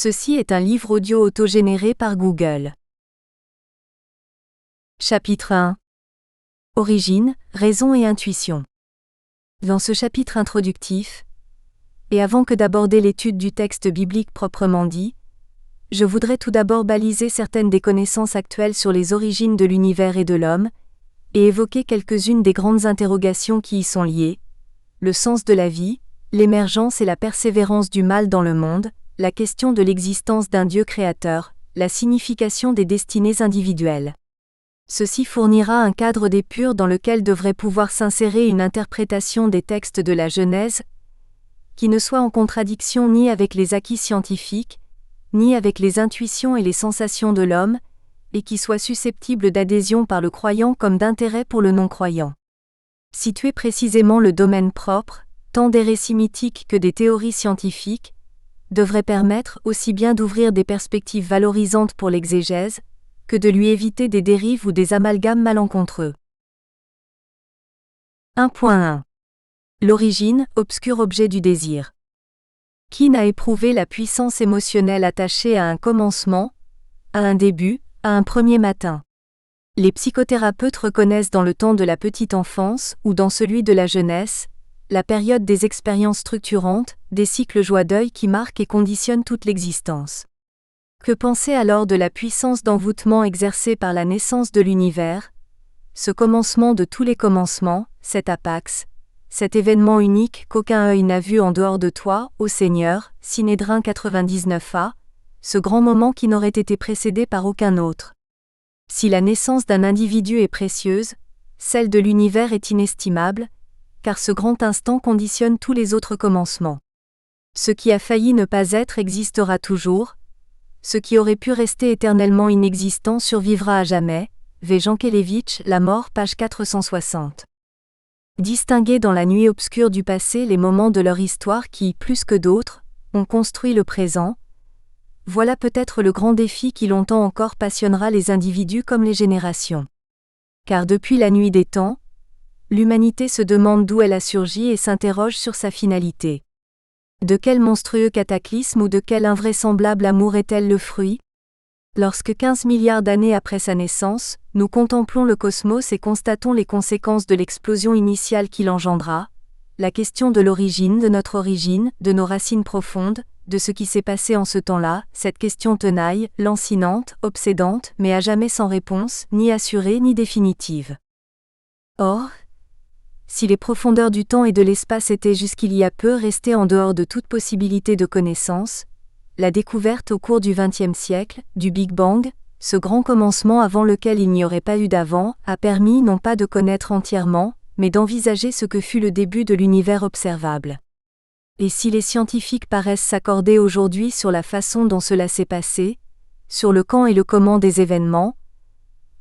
Ceci est un livre audio autogénéré par Google. Chapitre 1. Origine, raison et intuition. Dans ce chapitre introductif, et avant que d'aborder l'étude du texte biblique proprement dit, je voudrais tout d'abord baliser certaines des connaissances actuelles sur les origines de l'univers et de l'homme, et évoquer quelques-unes des grandes interrogations qui y sont liées, le sens de la vie, l'émergence et la persévérance du mal dans le monde, la question de l'existence d'un Dieu créateur, la signification des destinées individuelles. Ceci fournira un cadre d'épure dans lequel devrait pouvoir s'insérer une interprétation des textes de la Genèse, qui ne soit en contradiction ni avec les acquis scientifiques, ni avec les intuitions et les sensations de l'homme, et qui soit susceptible d'adhésion par le croyant comme d'intérêt pour le non-croyant. Situer précisément le domaine propre, tant des récits mythiques que des théories scientifiques, devrait permettre aussi bien d'ouvrir des perspectives valorisantes pour l'exégèse, que de lui éviter des dérives ou des amalgames malencontreux. 1.1. L'origine, obscur objet du désir. Qui n'a éprouvé la puissance émotionnelle attachée à un commencement, à un début, à un premier matin? Les psychothérapeutes reconnaissent dans le temps de la petite enfance ou dans celui de la jeunesse, la période des expériences structurantes, des cycles joie-deuil qui marquent et conditionnent toute l'existence. Que penser alors de la puissance d'envoûtement exercée par la naissance de l'univers, ce commencement de tous les commencements, cet apax, cet événement unique qu'aucun œil n'a vu en dehors de toi, ô Seigneur, Sinédrin 99a, ce grand moment qui n'aurait été précédé par aucun autre. Si la naissance d'un individu est précieuse, celle de l'univers est inestimable, car ce grand instant conditionne tous les autres commencements. Ce qui a failli ne pas être existera toujours, ce qui aurait pu rester éternellement inexistant survivra à jamais. V. Jankélévitch, La mort, page 460. Distinguer dans la nuit obscure du passé les moments de leur histoire qui, plus que d'autres, ont construit le présent, voilà peut-être le grand défi qui longtemps encore passionnera les individus comme les générations. Car depuis la nuit des temps, l'humanité se demande d'où elle a surgi et s'interroge sur sa finalité. De quel monstrueux cataclysme ou de quel invraisemblable amour est-elle le fruit? Lorsque 15 milliards d'années après sa naissance, nous contemplons le cosmos et constatons les conséquences de l'explosion initiale qu'il engendra, la question de l'origine, de notre origine, de nos racines profondes, de ce qui s'est passé en ce temps-là, cette question tenaille, lancinante, obsédante, mais à jamais sans réponse, ni assurée ni définitive. Or, si les profondeurs du temps et de l'espace étaient jusqu'il y a peu restées en dehors de toute possibilité de connaissance, la découverte au cours du XXe siècle, du Big Bang, ce grand commencement avant lequel il n'y aurait pas eu d'avant, a permis non pas de connaître entièrement, mais d'envisager ce que fut le début de l'univers observable. Et si les scientifiques paraissent s'accorder aujourd'hui sur la façon dont cela s'est passé, sur le quand et le comment des événements,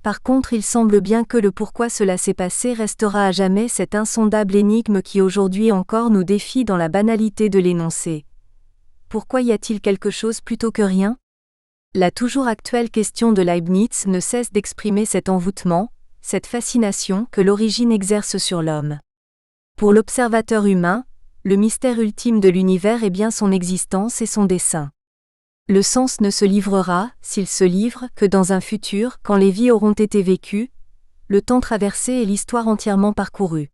par contre il semble bien que le pourquoi cela s'est passé restera à jamais cette insondable énigme qui aujourd'hui encore nous défie dans la banalité de l'énoncé. Pourquoi y a-t-il quelque chose plutôt que rien? La toujours actuelle question de Leibniz ne cesse d'exprimer cet envoûtement, cette fascination que l'origine exerce sur l'homme. Pour l'observateur humain, le mystère ultime de l'univers est bien son existence et son dessein. Le sens ne se livrera, s'il se livre, que dans un futur, quand les vies auront été vécues, le temps traversé et l'histoire entièrement parcourue.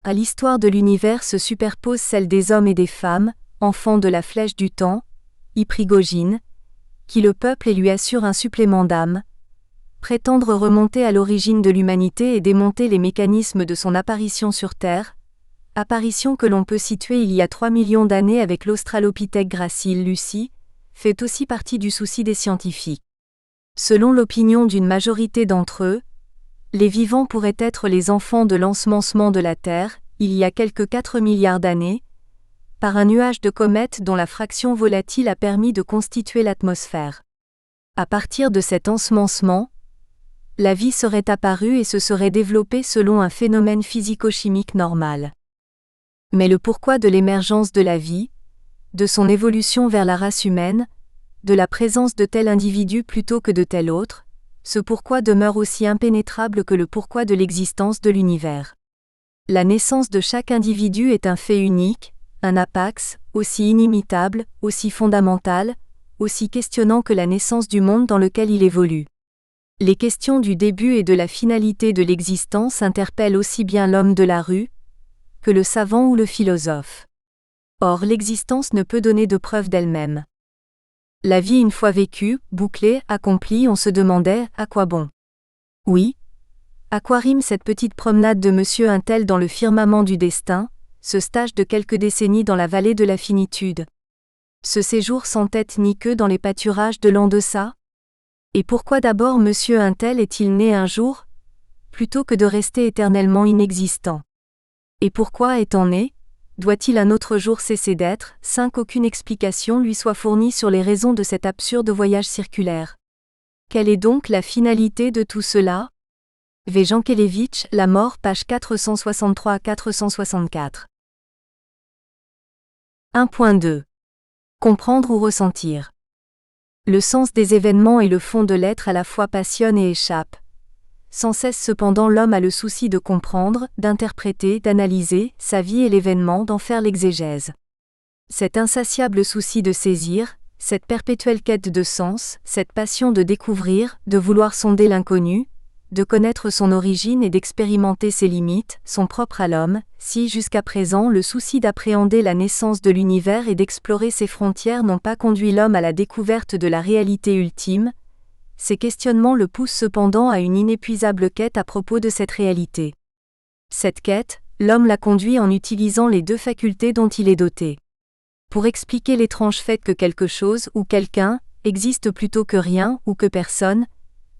À l'histoire de l'univers se superpose celle des hommes et des femmes, enfants de la flèche du temps, Hyprigogine, qui le peuple et lui assure un supplément d'âme, prétendre remonter à l'origine de l'humanité et démonter les mécanismes de son apparition sur Terre, apparition que l'on peut situer il y a 3 millions d'années avec l'Australopithèque gracile Lucie, fait aussi partie du souci des scientifiques. Selon l'opinion d'une majorité d'entre eux, les vivants pourraient être les enfants de l'ensemencement de la Terre, il y a quelques 4 milliards d'années, par un nuage de comètes dont la fraction volatile a permis de constituer l'atmosphère. À partir de cet ensemencement, la vie serait apparue et se serait développée selon un phénomène physico-chimique normal. Mais le pourquoi de l'émergence de la vie, de son évolution vers la race humaine, de la présence de tel individu plutôt que de tel autre, ce pourquoi demeure aussi impénétrable que le pourquoi de l'existence de l'univers. La naissance de chaque individu est un fait unique, un apax, aussi inimitable, aussi fondamental, aussi questionnant que la naissance du monde dans lequel il évolue. Les questions du début et de la finalité de l'existence interpellent aussi bien l'homme de la rue que le savant ou le philosophe. Or l'existence ne peut donner de preuve d'elle-même. La vie une fois vécue, bouclée, accomplie, on se demandait « à quoi bon ?» Oui. À quoi rime cette petite promenade de monsieur un tel dans le firmament du destin, ce stage de quelques décennies dans la vallée de la finitude? Ce séjour sans tête ni queue dans les pâturages de l'en deçà? Et pourquoi d'abord monsieur un tel est-il né un jour, plutôt que de rester éternellement inexistant? Et pourquoi étant né, doit-il un autre jour cesser d'être, sans qu'aucune explication lui soit fournie sur les raisons de cet absurde voyage circulaire? Quelle est donc la finalité de tout cela? V. Jankélévitch, La mort, page 463 à 464. 1.2. Comprendre ou ressentir. Le sens des événements et le fond de l'être à la fois passionnent et échappent. Sans cesse cependant l'homme a le souci de comprendre, d'interpréter, d'analyser sa vie et l'événement, d'en faire l'exégèse. Cet insatiable souci de saisir, cette perpétuelle quête de sens, cette passion de découvrir, de vouloir sonder l'inconnu, de connaître son origine et d'expérimenter ses limites, sont propres à l'homme, si jusqu'à présent le souci d'appréhender la naissance de l'univers et d'explorer ses frontières n'ont pas conduit l'homme à la découverte de la réalité ultime, ces questionnements le poussent cependant à une inépuisable quête à propos de cette réalité. Cette quête, l'homme la conduit en utilisant les deux facultés dont il est doté. Pour expliquer l'étrange fait que quelque chose ou quelqu'un existe plutôt que rien ou que personne,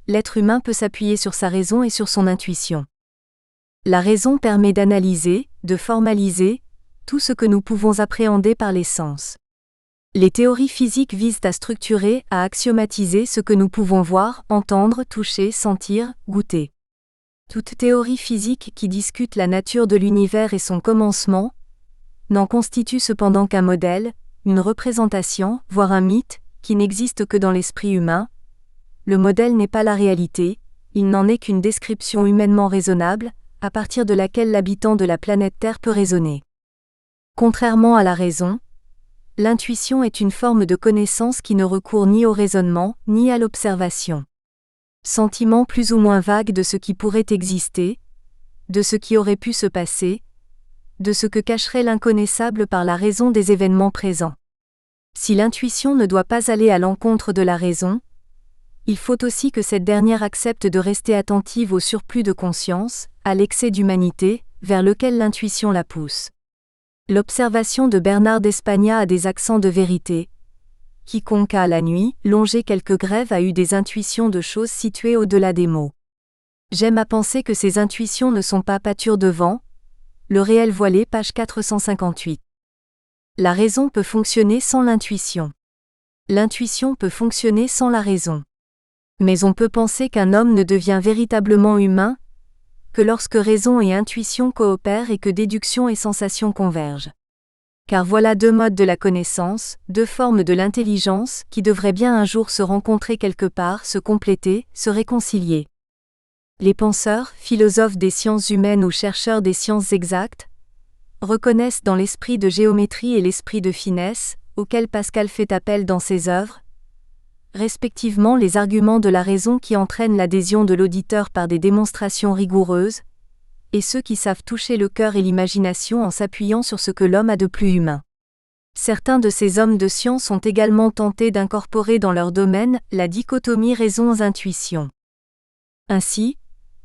l'être humain peut s'appuyer sur sa raison et sur son intuition. La raison permet d'analyser, de formaliser, tout ce que nous pouvons appréhender par les sens. Les théories physiques visent à structurer, à axiomatiser ce que nous pouvons voir, entendre, toucher, sentir, goûter. Toute théorie physique qui discute la nature de l'univers et son commencement n'en constitue cependant qu'un modèle, une représentation, voire un mythe, qui n'existe que dans l'esprit humain. Le modèle n'est pas la réalité, il n'en est qu'une description humainement raisonnable, à partir de laquelle l'habitant de la planète Terre peut raisonner. Contrairement à la raison, l'intuition est une forme de connaissance qui ne recourt ni au raisonnement, ni à l'observation. Sentiment plus ou moins vague de ce qui pourrait exister, de ce qui aurait pu se passer, de ce que cacherait l'inconnaissable par la raison des événements présents. Si l'intuition ne doit pas aller à l'encontre de la raison, il faut aussi que cette dernière accepte de rester attentive au surplus de conscience, à l'excès d'humanité, vers lequel l'intuition la pousse. L'observation de Bernard d'Espagna a des accents de vérité. Quiconque a, la nuit, longé quelques grèves a eu des intuitions de choses situées au-delà des mots. J'aime à penser que ces intuitions ne sont pas pâture de vent. Le réel voilé, page 458. La raison peut fonctionner sans l'intuition. L'intuition peut fonctionner sans la raison. Mais on peut penser qu'un homme ne devient véritablement humain que lorsque raison et intuition coopèrent et que déduction et sensation convergent. Car voilà deux modes de la connaissance, deux formes de l'intelligence qui devraient bien un jour se rencontrer quelque part, se compléter, se réconcilier. Les penseurs, philosophes des sciences humaines ou chercheurs des sciences exactes reconnaissent dans l'esprit de géométrie et l'esprit de finesse, auquel Pascal fait appel dans ses œuvres, respectivement les arguments de la raison qui entraînent l'adhésion de l'auditeur par des démonstrations rigoureuses, et ceux qui savent toucher le cœur et l'imagination en s'appuyant sur ce que l'homme a de plus humain. Certains de ces hommes de science ont également tenté d'incorporer dans leur domaine la dichotomie raison-intuition. Ainsi,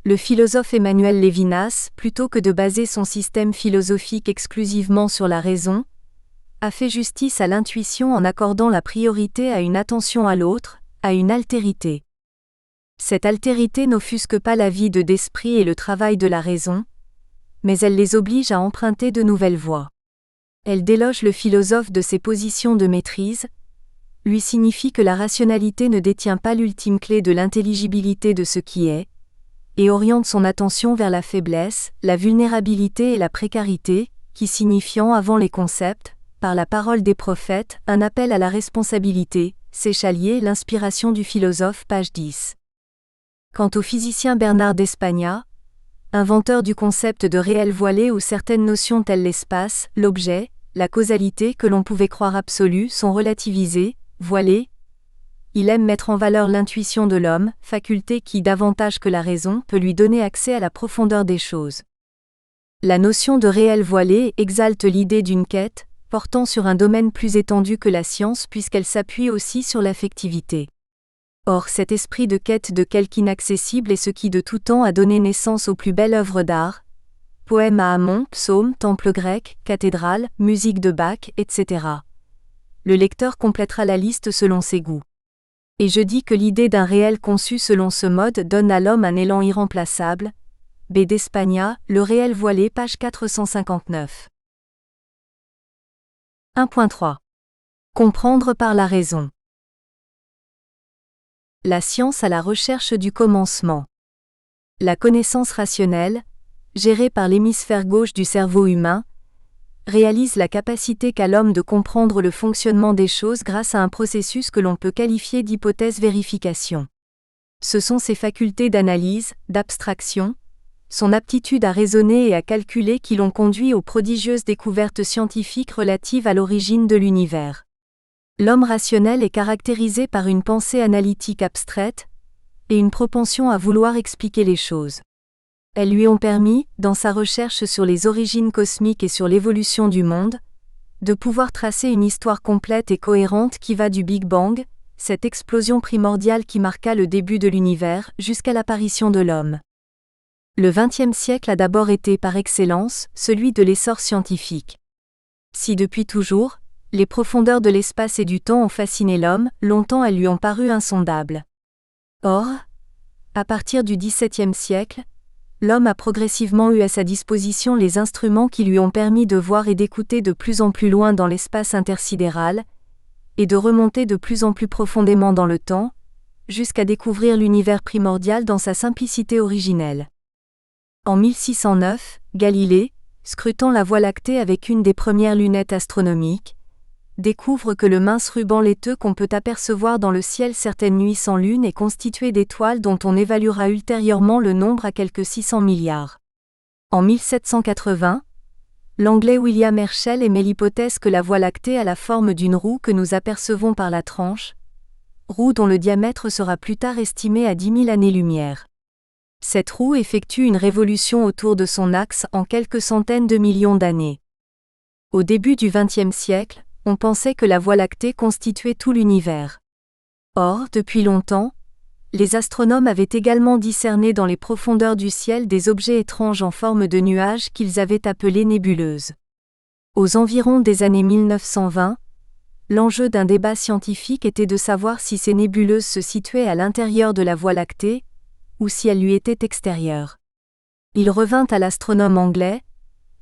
le philosophe Emmanuel Lévinas, plutôt que de baser son système philosophique exclusivement sur la raison, a fait justice à l'intuition en accordant la priorité à une attention à l'autre, à une altérité. Cette altérité n'offusque pas la vie d'esprit et le travail de la raison, mais elle les oblige à emprunter de nouvelles voies. Elle déloge le philosophe de ses positions de maîtrise, lui signifie que la rationalité ne détient pas l'ultime clé de l'intelligibilité de ce qui est, et oriente son attention vers la faiblesse, la vulnérabilité et la précarité, qui signifiant avant les concepts, par la parole des prophètes, un appel à la responsabilité, Séchalier, l'inspiration du philosophe, page 10. Quant au physicien Bernard d'Espagna, inventeur du concept de réel voilé où certaines notions telles l'espace, l'objet, la causalité que l'on pouvait croire absolues sont relativisées, voilées, il aime mettre en valeur l'intuition de l'homme, faculté qui, davantage que la raison, peut lui donner accès à la profondeur des choses. La notion de réel voilé exalte l'idée d'une quête, portant sur un domaine plus étendu que la science puisqu'elle s'appuie aussi sur l'affectivité. Or cet esprit de quête de quelque inaccessible est ce qui de tout temps a donné naissance aux plus belles œuvres d'art, poèmes à Amon, psaumes, temples grecs, cathédrales, musique de Bach, etc. Le lecteur complétera la liste selon ses goûts. Et je dis que l'idée d'un réel conçu selon ce mode donne à l'homme un élan irremplaçable. B. d'Espagna, Le réel voilé, page 459. 1.3. Comprendre par la raison. La science à la recherche du commencement. La connaissance rationnelle, gérée par l'hémisphère gauche du cerveau humain, réalise la capacité qu'a l'homme de comprendre le fonctionnement des choses grâce à un processus que l'on peut qualifier d'hypothèse-vérification. Ce sont ses facultés d'analyse, d'abstraction, son aptitude à raisonner et à calculer qui l'ont conduit aux prodigieuses découvertes scientifiques relatives à l'origine de l'univers. L'homme rationnel est caractérisé par une pensée analytique abstraite et une propension à vouloir expliquer les choses. Elles lui ont permis, dans sa recherche sur les origines cosmiques et sur l'évolution du monde, de pouvoir tracer une histoire complète et cohérente qui va du Big Bang, cette explosion primordiale qui marqua le début de l'univers, jusqu'à l'apparition de l'homme. Le XXe siècle a d'abord été, par excellence, celui de l'essor scientifique. Si depuis toujours, les profondeurs de l'espace et du temps ont fasciné l'homme, longtemps elles lui ont paru insondables. Or, à partir du XVIIe siècle, l'homme a progressivement eu à sa disposition les instruments qui lui ont permis de voir et d'écouter de plus en plus loin dans l'espace intersidéral, et de remonter de plus en plus profondément dans le temps, jusqu'à découvrir l'univers primordial dans sa simplicité originelle. En 1609, Galilée, scrutant la Voie lactée avec une des premières lunettes astronomiques, découvre que le mince ruban laiteux qu'on peut apercevoir dans le ciel certaines nuits sans lune est constitué d'étoiles dont on évaluera ultérieurement le nombre à quelque 600 milliards. En 1780, l'Anglais William Herschel émet l'hypothèse que la Voie lactée a la forme d'une roue que nous apercevons par la tranche, roue dont le diamètre sera plus tard estimé à 10 000 années-lumière. Cette roue effectue une révolution autour de son axe en quelques centaines de millions d'années. Au début du XXe siècle, on pensait que la Voie lactée constituait tout l'univers. Or, depuis longtemps, les astronomes avaient également discerné dans les profondeurs du ciel des objets étranges en forme de nuages qu'ils avaient appelés nébuleuses. Aux environs des années 1920, l'enjeu d'un débat scientifique était de savoir si ces nébuleuses se situaient à l'intérieur de la Voie lactée, ou si elles lui étaient extérieures. Il revint à l'astronome anglais,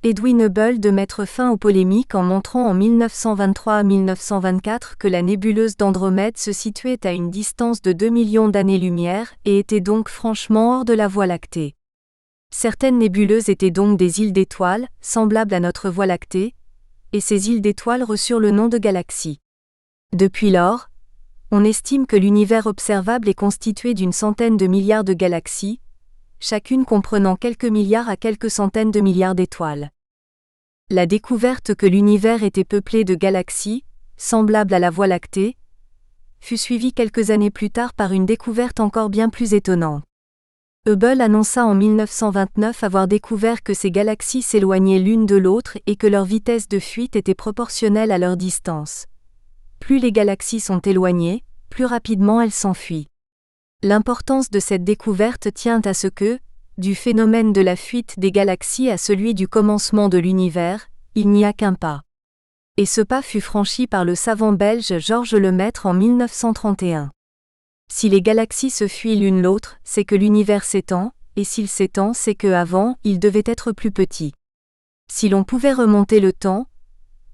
Edwin Hubble, de mettre fin aux polémiques en montrant en 1923 à 1924 que la nébuleuse d'Andromède se situait à une distance de 2 millions d'années-lumière et était donc franchement hors de la Voie lactée. Certaines nébuleuses étaient donc des îles d'étoiles, semblables à notre Voie lactée, et ces îles d'étoiles reçurent le nom de galaxies. Depuis lors, on estime que l'univers observable est constitué d'une centaine de milliards de galaxies, chacune comprenant quelques milliards à quelques centaines de milliards d'étoiles. La découverte que l'univers était peuplé de galaxies, semblables à la Voie lactée, fut suivie quelques années plus tard par une découverte encore bien plus étonnante. Hubble annonça en 1929 avoir découvert que ces galaxies s'éloignaient l'une de l'autre et que leur vitesse de fuite était proportionnelle à leur distance. Plus les galaxies sont éloignées, plus rapidement elles s'enfuient. L'importance de cette découverte tient à ce que, du phénomène de la fuite des galaxies à celui du commencement de l'univers, il n'y a qu'un pas. Et ce pas fut franchi par le savant belge Georges Lemaître en 1931. Si les galaxies se fuient l'une l'autre, c'est que l'univers s'étend, et s'il s'étend, c'est que avant, il devait être plus petit. Si l'on pouvait remonter le temps,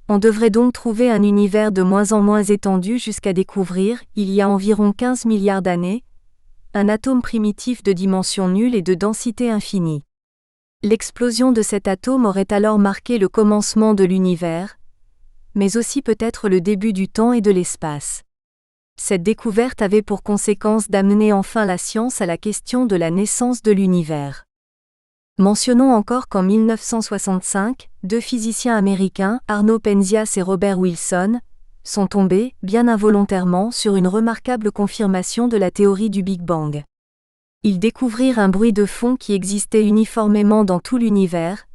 on devrait donc trouver un univers de moins en moins étendu jusqu'à découvrir, il y a environ 15 milliards d'années, un atome primitif de dimension nulle et de densité infinie. L'explosion de cet atome aurait alors marqué le commencement de l'univers, mais aussi peut-être le début du temps et de l'espace. Cette découverte avait pour conséquence d'amener enfin la science à la question de la naissance de l'univers. Mentionnons encore qu'en 1965, deux physiciens américains, Arno Penzias et Robert Wilson, sont tombés, bien involontairement, sur une remarquable confirmation de la théorie du Big Bang. Ils découvrirent un bruit de fond qui existait uniformément dans tout l'univers,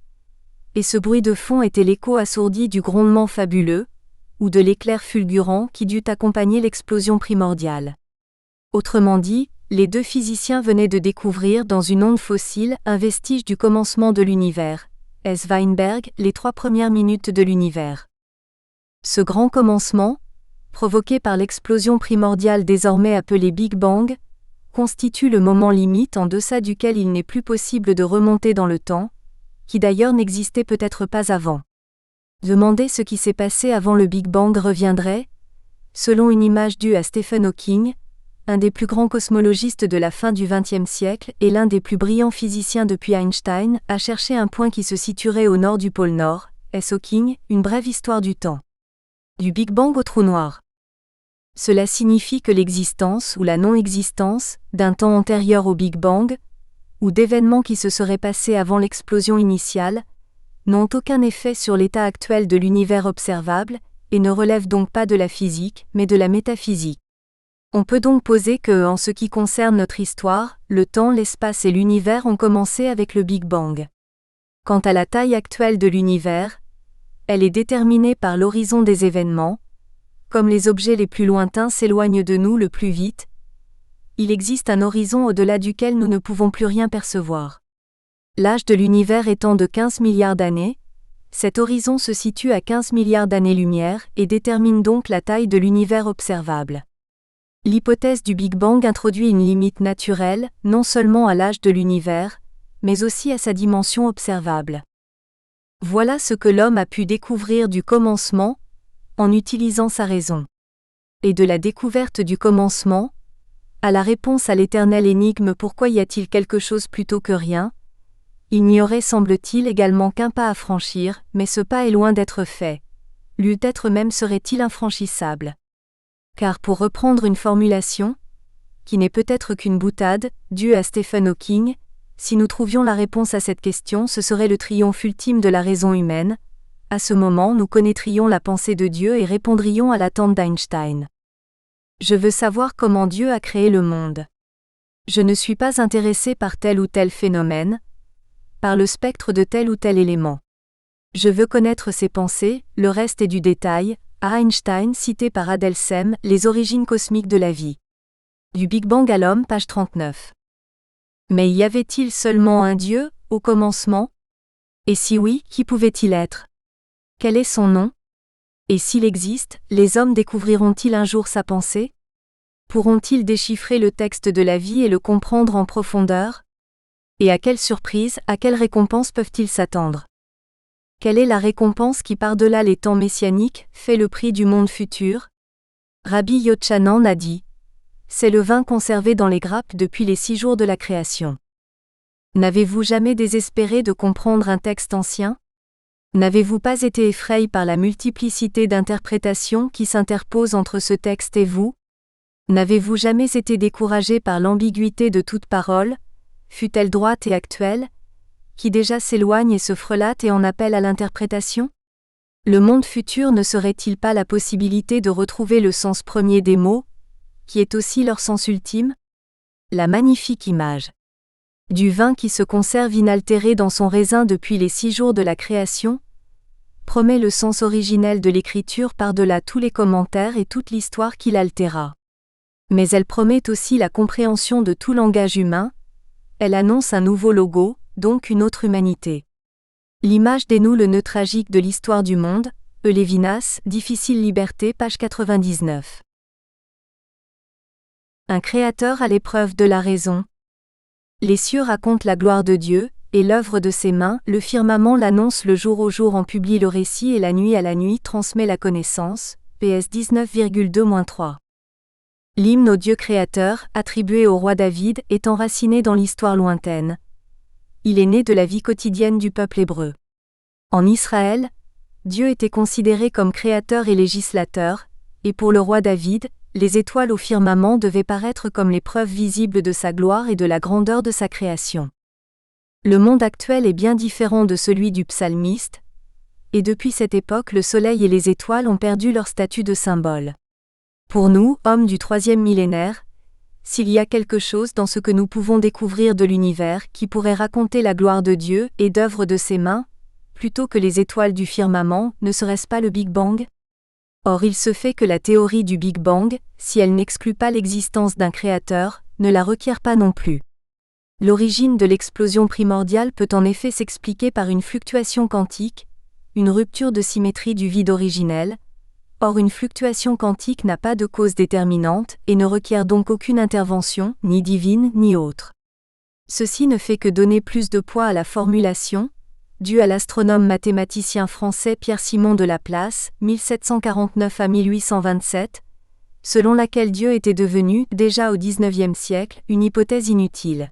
et ce bruit de fond était l'écho assourdi du grondement fabuleux, ou de l'éclair fulgurant qui dut accompagner l'explosion primordiale. Autrement dit, les deux physiciens venaient de découvrir dans une onde fossile un vestige du commencement de l'univers. S. Weinberg, les 3 premières minutes de l'univers. Ce grand commencement, provoqué par l'explosion primordiale désormais appelée Big Bang, constitue le moment limite en deçà duquel il n'est plus possible de remonter dans le temps, qui d'ailleurs n'existait peut-être pas avant. Demander ce qui s'est passé avant le Big Bang reviendrait, selon une image due à Stephen Hawking, un des plus grands cosmologistes de la fin du XXe siècle et l'un des plus brillants physiciens depuis Einstein, à chercher un point qui se situerait au nord du pôle Nord. S. Hawking, une brève histoire du temps. Du Big Bang au trou noir. Cela signifie que l'existence ou la non-existence d'un temps antérieur au Big Bang, ou d'événements qui se seraient passés avant l'explosion initiale, n'ont aucun effet sur l'état actuel de l'univers observable, et ne relèvent donc pas de la physique, mais de la métaphysique. On peut donc poser que, en ce qui concerne notre histoire, le temps, l'espace et l'univers ont commencé avec le Big Bang. Quant à la taille actuelle de l'univers, elle est déterminée par l'horizon des événements. Comme les objets les plus lointains s'éloignent de nous le plus vite, il existe un horizon au-delà duquel nous ne pouvons plus rien percevoir. L'âge de l'univers étant de 15 milliards d'années, cet horizon se situe à 15 milliards d'années-lumière et détermine donc la taille de l'univers observable. L'hypothèse du Big Bang introduit une limite naturelle, non seulement à l'âge de l'univers, mais aussi à sa dimension observable. Voilà ce que l'homme a pu découvrir du commencement, en utilisant sa raison. Et de la découverte du commencement, à la réponse à l'éternelle énigme pourquoi y a-t-il quelque chose plutôt que rien, il n'y aurait semble-t-il également qu'un pas à franchir, mais ce pas est loin d'être fait. Peut-être même serait-il infranchissable. Car pour reprendre une formulation, qui n'est peut-être qu'une boutade, due à Stephen Hawking, si nous trouvions la réponse à cette question, ce serait le triomphe ultime de la raison humaine. À ce moment, nous connaîtrions la pensée de Dieu et répondrions à l'attente d'Einstein. Je veux savoir comment Dieu a créé le monde. Je ne suis pas intéressé par tel ou tel phénomène, par le spectre de tel ou tel élément. Je veux connaître ses pensées, le reste est du détail. À Einstein, cité par Adelsheim, Les origines cosmiques de la vie. Du Big Bang à l'homme, page 39. Mais y avait-il seulement un Dieu, au commencement? Et si oui, qui pouvait-il être? Quel est son nom? Et s'il existe, les hommes découvriront-ils un jour sa pensée? Pourront-ils déchiffrer le texte de la vie et le comprendre en profondeur? Et à quelle surprise, à quelle récompense peuvent-ils s'attendre? Quelle est la récompense qui par-delà les temps messianiques, fait le prix du monde futur? Rabbi Yochanan a dit: c'est le vin conservé dans les grappes depuis les 6 jours de la création. N'avez-vous jamais désespéré de comprendre un texte ancien? N'avez-vous pas été effrayé par la multiplicité d'interprétations qui s'interposent entre ce texte et vous? N'avez-vous jamais été découragé par l'ambiguïté de toute parole, fût-elle droite et actuelle, qui déjà s'éloigne et se frelate et en appelle à l'interprétation? Le monde futur ne serait-il pas la possibilité de retrouver le sens premier des mots, qui est aussi leur sens ultime? La magnifique image du vin qui se conserve inaltéré dans son raisin depuis les 6 jours de la création promet le sens originel de l'écriture par-delà tous les commentaires et toute l'histoire qui l'altéra. Mais elle promet aussi la compréhension de tout langage humain, elle annonce un nouveau logo, donc une autre humanité. L'image dénoue le nœud tragique de l'histoire du monde, Lévinas, Difficile liberté, page 99. Un créateur à l'épreuve de la raison. Les cieux racontent la gloire de Dieu, et l'œuvre de ses mains, le firmament l'annonce le jour au jour en publie le récit et la nuit à la nuit transmet la connaissance, PS 19,2-3. L'hymne au Dieu créateur, attribué au roi David, est enraciné dans l'histoire lointaine. Il est né de la vie quotidienne du peuple hébreu. En Israël, Dieu était considéré comme créateur et législateur, et pour le roi David, les étoiles au firmament devaient paraître comme les preuves visibles de sa gloire et de la grandeur de sa création. Le monde actuel est bien différent de celui du psalmiste, et depuis cette époque le soleil et les étoiles ont perdu leur statut de symbole. Pour nous, hommes du 3e millénaire, s'il y a quelque chose dans ce que nous pouvons découvrir de l'univers qui pourrait raconter la gloire de Dieu et d'œuvre de ses mains, plutôt que les étoiles du firmament, ne serait-ce pas le Big Bang ? Or il se fait que la théorie du Big Bang, si elle n'exclut pas l'existence d'un créateur, ne la requiert pas non plus. L'origine de l'explosion primordiale peut en effet s'expliquer par une fluctuation quantique, une rupture de symétrie du vide originel. Or une fluctuation quantique n'a pas de cause déterminante et ne requiert donc aucune intervention, ni divine ni autre. Ceci ne fait que donner plus de poids à la formulation, due à l'astronome mathématicien français Pierre-Simon de Laplace, 1749 à 1827, selon laquelle Dieu était devenu, déjà au XIXe siècle, une hypothèse inutile.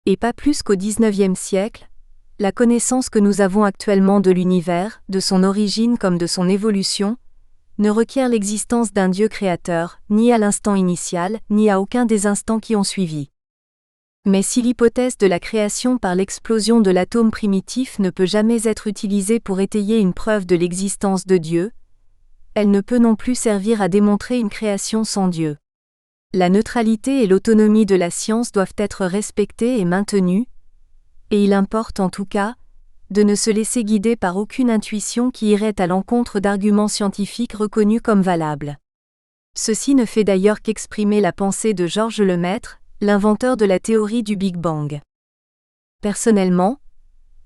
Et pas plus qu'au XIXe siècle, la connaissance que nous avons actuellement de l'univers, de son origine comme de son évolution, ne requiert l'existence d'un Dieu créateur, ni à l'instant initial, ni à aucun des instants qui ont suivi. Mais si l'hypothèse de la création par l'explosion de l'atome primitif ne peut jamais être utilisée pour étayer une preuve de l'existence de Dieu, elle ne peut non plus servir à démontrer une création sans Dieu. La neutralité et l'autonomie de la science doivent être respectées et maintenues, et il importe en tout cas, de ne se laisser guider par aucune intuition qui irait à l'encontre d'arguments scientifiques reconnus comme valables. Ceci ne fait d'ailleurs qu'exprimer la pensée de Georges Lemaître, l'inventeur de la théorie du Big Bang. Personnellement,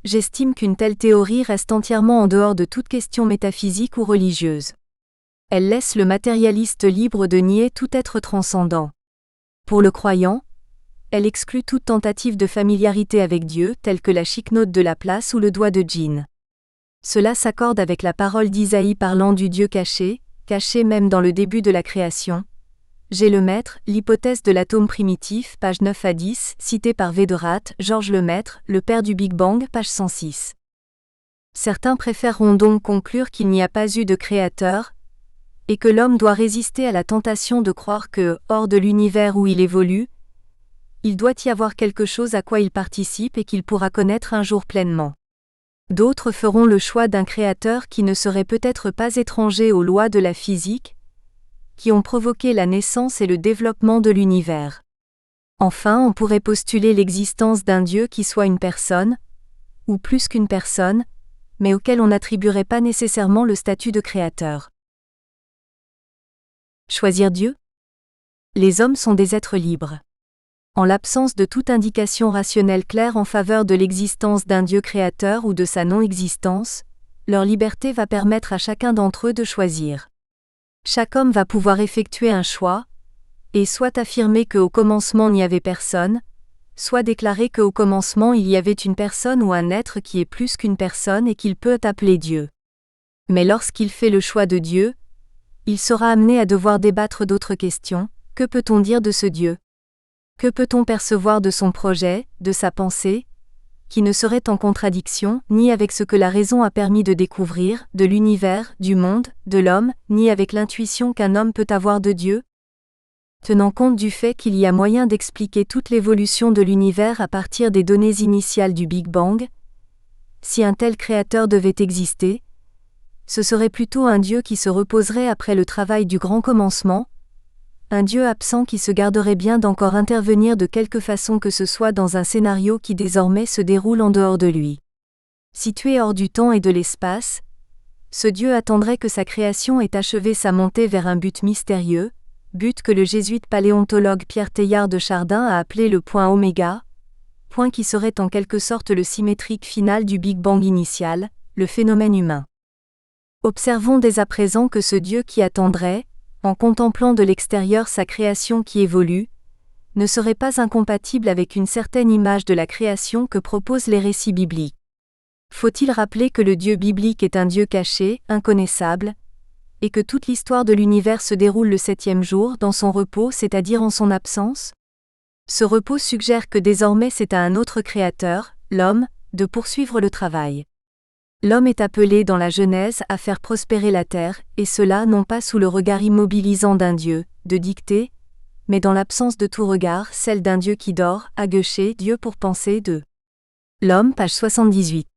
j'estime qu'une telle théorie reste entièrement en dehors de toute question métaphysique ou religieuse. Elle laisse le matérialiste libre de nier tout être transcendant. Pour le croyant, elle exclut toute tentative de familiarité avec Dieu, telle que la chiquenote de Laplace ou le doigt de Jean. Cela s'accorde avec la parole d'Isaïe parlant du Dieu caché, caché même dans le début de la création. J'ai Lemaître, l'hypothèse de l'atome primitif, pages 9 à 10, citée par Véderath, Georges Lemaître, le père du Big Bang, page 106. Certains préféreront donc conclure qu'il n'y a pas eu de créateur, et que l'homme doit résister à la tentation de croire que, hors de l'univers où il évolue, il doit y avoir quelque chose à quoi il participe et qu'il pourra connaître un jour pleinement. D'autres feront le choix d'un créateur qui ne serait peut-être pas étranger aux lois de la physique, qui ont provoqué la naissance et le développement de l'univers. Enfin, on pourrait postuler l'existence d'un Dieu qui soit une personne, ou plus qu'une personne, mais auquel on n'attribuerait pas nécessairement le statut de créateur. Choisir Dieu ? Les hommes sont des êtres libres. En l'absence de toute indication rationnelle claire en faveur de l'existence d'un Dieu créateur ou de sa non-existence, leur liberté va permettre à chacun d'entre eux de choisir. Chaque homme va pouvoir effectuer un choix, et soit affirmer qu'au commencement il n'y avait personne, soit déclarer qu'au commencement il y avait une personne ou un être qui est plus qu'une personne et qu'il peut appeler Dieu. Mais lorsqu'il fait le choix de Dieu, il sera amené à devoir débattre d'autres questions. Que peut-on dire de ce Dieu ? Que peut-on percevoir de son projet, de sa pensée, qui ne serait en contradiction, ni avec ce que la raison a permis de découvrir, de l'univers, du monde, de l'homme, ni avec l'intuition qu'un homme peut avoir de Dieu ? Tenant compte du fait qu'il y a moyen d'expliquer toute l'évolution de l'univers à partir des données initiales du Big Bang, si un tel créateur devait exister, ce serait plutôt un Dieu qui se reposerait après le travail du grand commencement, un Dieu absent qui se garderait bien d'encore intervenir de quelque façon que ce soit dans un scénario qui désormais se déroule en dehors de lui. Situé hors du temps et de l'espace, ce Dieu attendrait que sa création ait achevé sa montée vers un but mystérieux, but que le jésuite paléontologue Pierre Teilhard de Chardin a appelé le point oméga, point qui serait en quelque sorte le symétrique final du Big Bang initial, le phénomène humain. Observons dès à présent que ce Dieu qui attendrait, en contemplant de l'extérieur sa création qui évolue, ne serait pas incompatible avec une certaine image de la création que proposent les récits bibliques. Faut-il rappeler que le Dieu biblique est un Dieu caché, inconnaissable, et que toute l'histoire de l'univers se déroule le 7e jour dans son repos, c'est-à-dire en son absence ? Ce repos suggère que désormais c'est à un autre créateur, l'homme, de poursuivre le travail. L'homme est appelé dans la Genèse à faire prospérer la terre, et cela non pas sous le regard immobilisant d'un Dieu, de dictée, mais dans l'absence de tout regard, celle d'un Dieu qui dort, agueché, Dieu pour penser de. L'homme, page 78.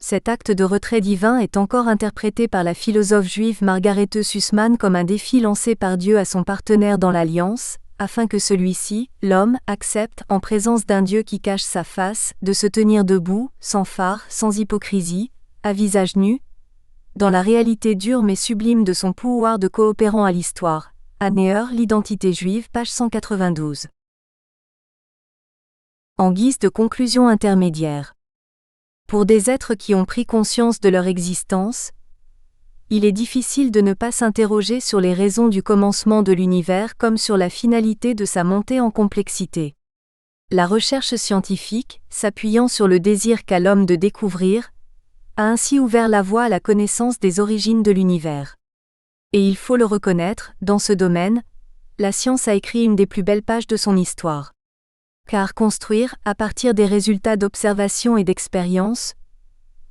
Cet acte de retrait divin est encore interprété par la philosophe juive Margarethe Sussman comme un défi lancé par Dieu à son partenaire dans l'alliance, afin que celui-ci, l'homme, accepte, en présence d'un Dieu qui cache sa face, de se tenir debout, sans fard, sans hypocrisie, à visage nu, dans la réalité dure mais sublime de son pouvoir de coopérant à l'histoire. Anneher, l'identité juive, page 192. En guise de conclusion intermédiaire. Pour des êtres qui ont pris conscience de leur existence, il est difficile de ne pas s'interroger sur les raisons du commencement de l'univers comme sur la finalité de sa montée en complexité. La recherche scientifique, s'appuyant sur le désir qu'a l'homme de découvrir, a ainsi ouvert la voie à la connaissance des origines de l'univers. Et il faut le reconnaître, dans ce domaine, la science a écrit une des plus belles pages de son histoire. Car construire, à partir des résultats d'observation et d'expérience,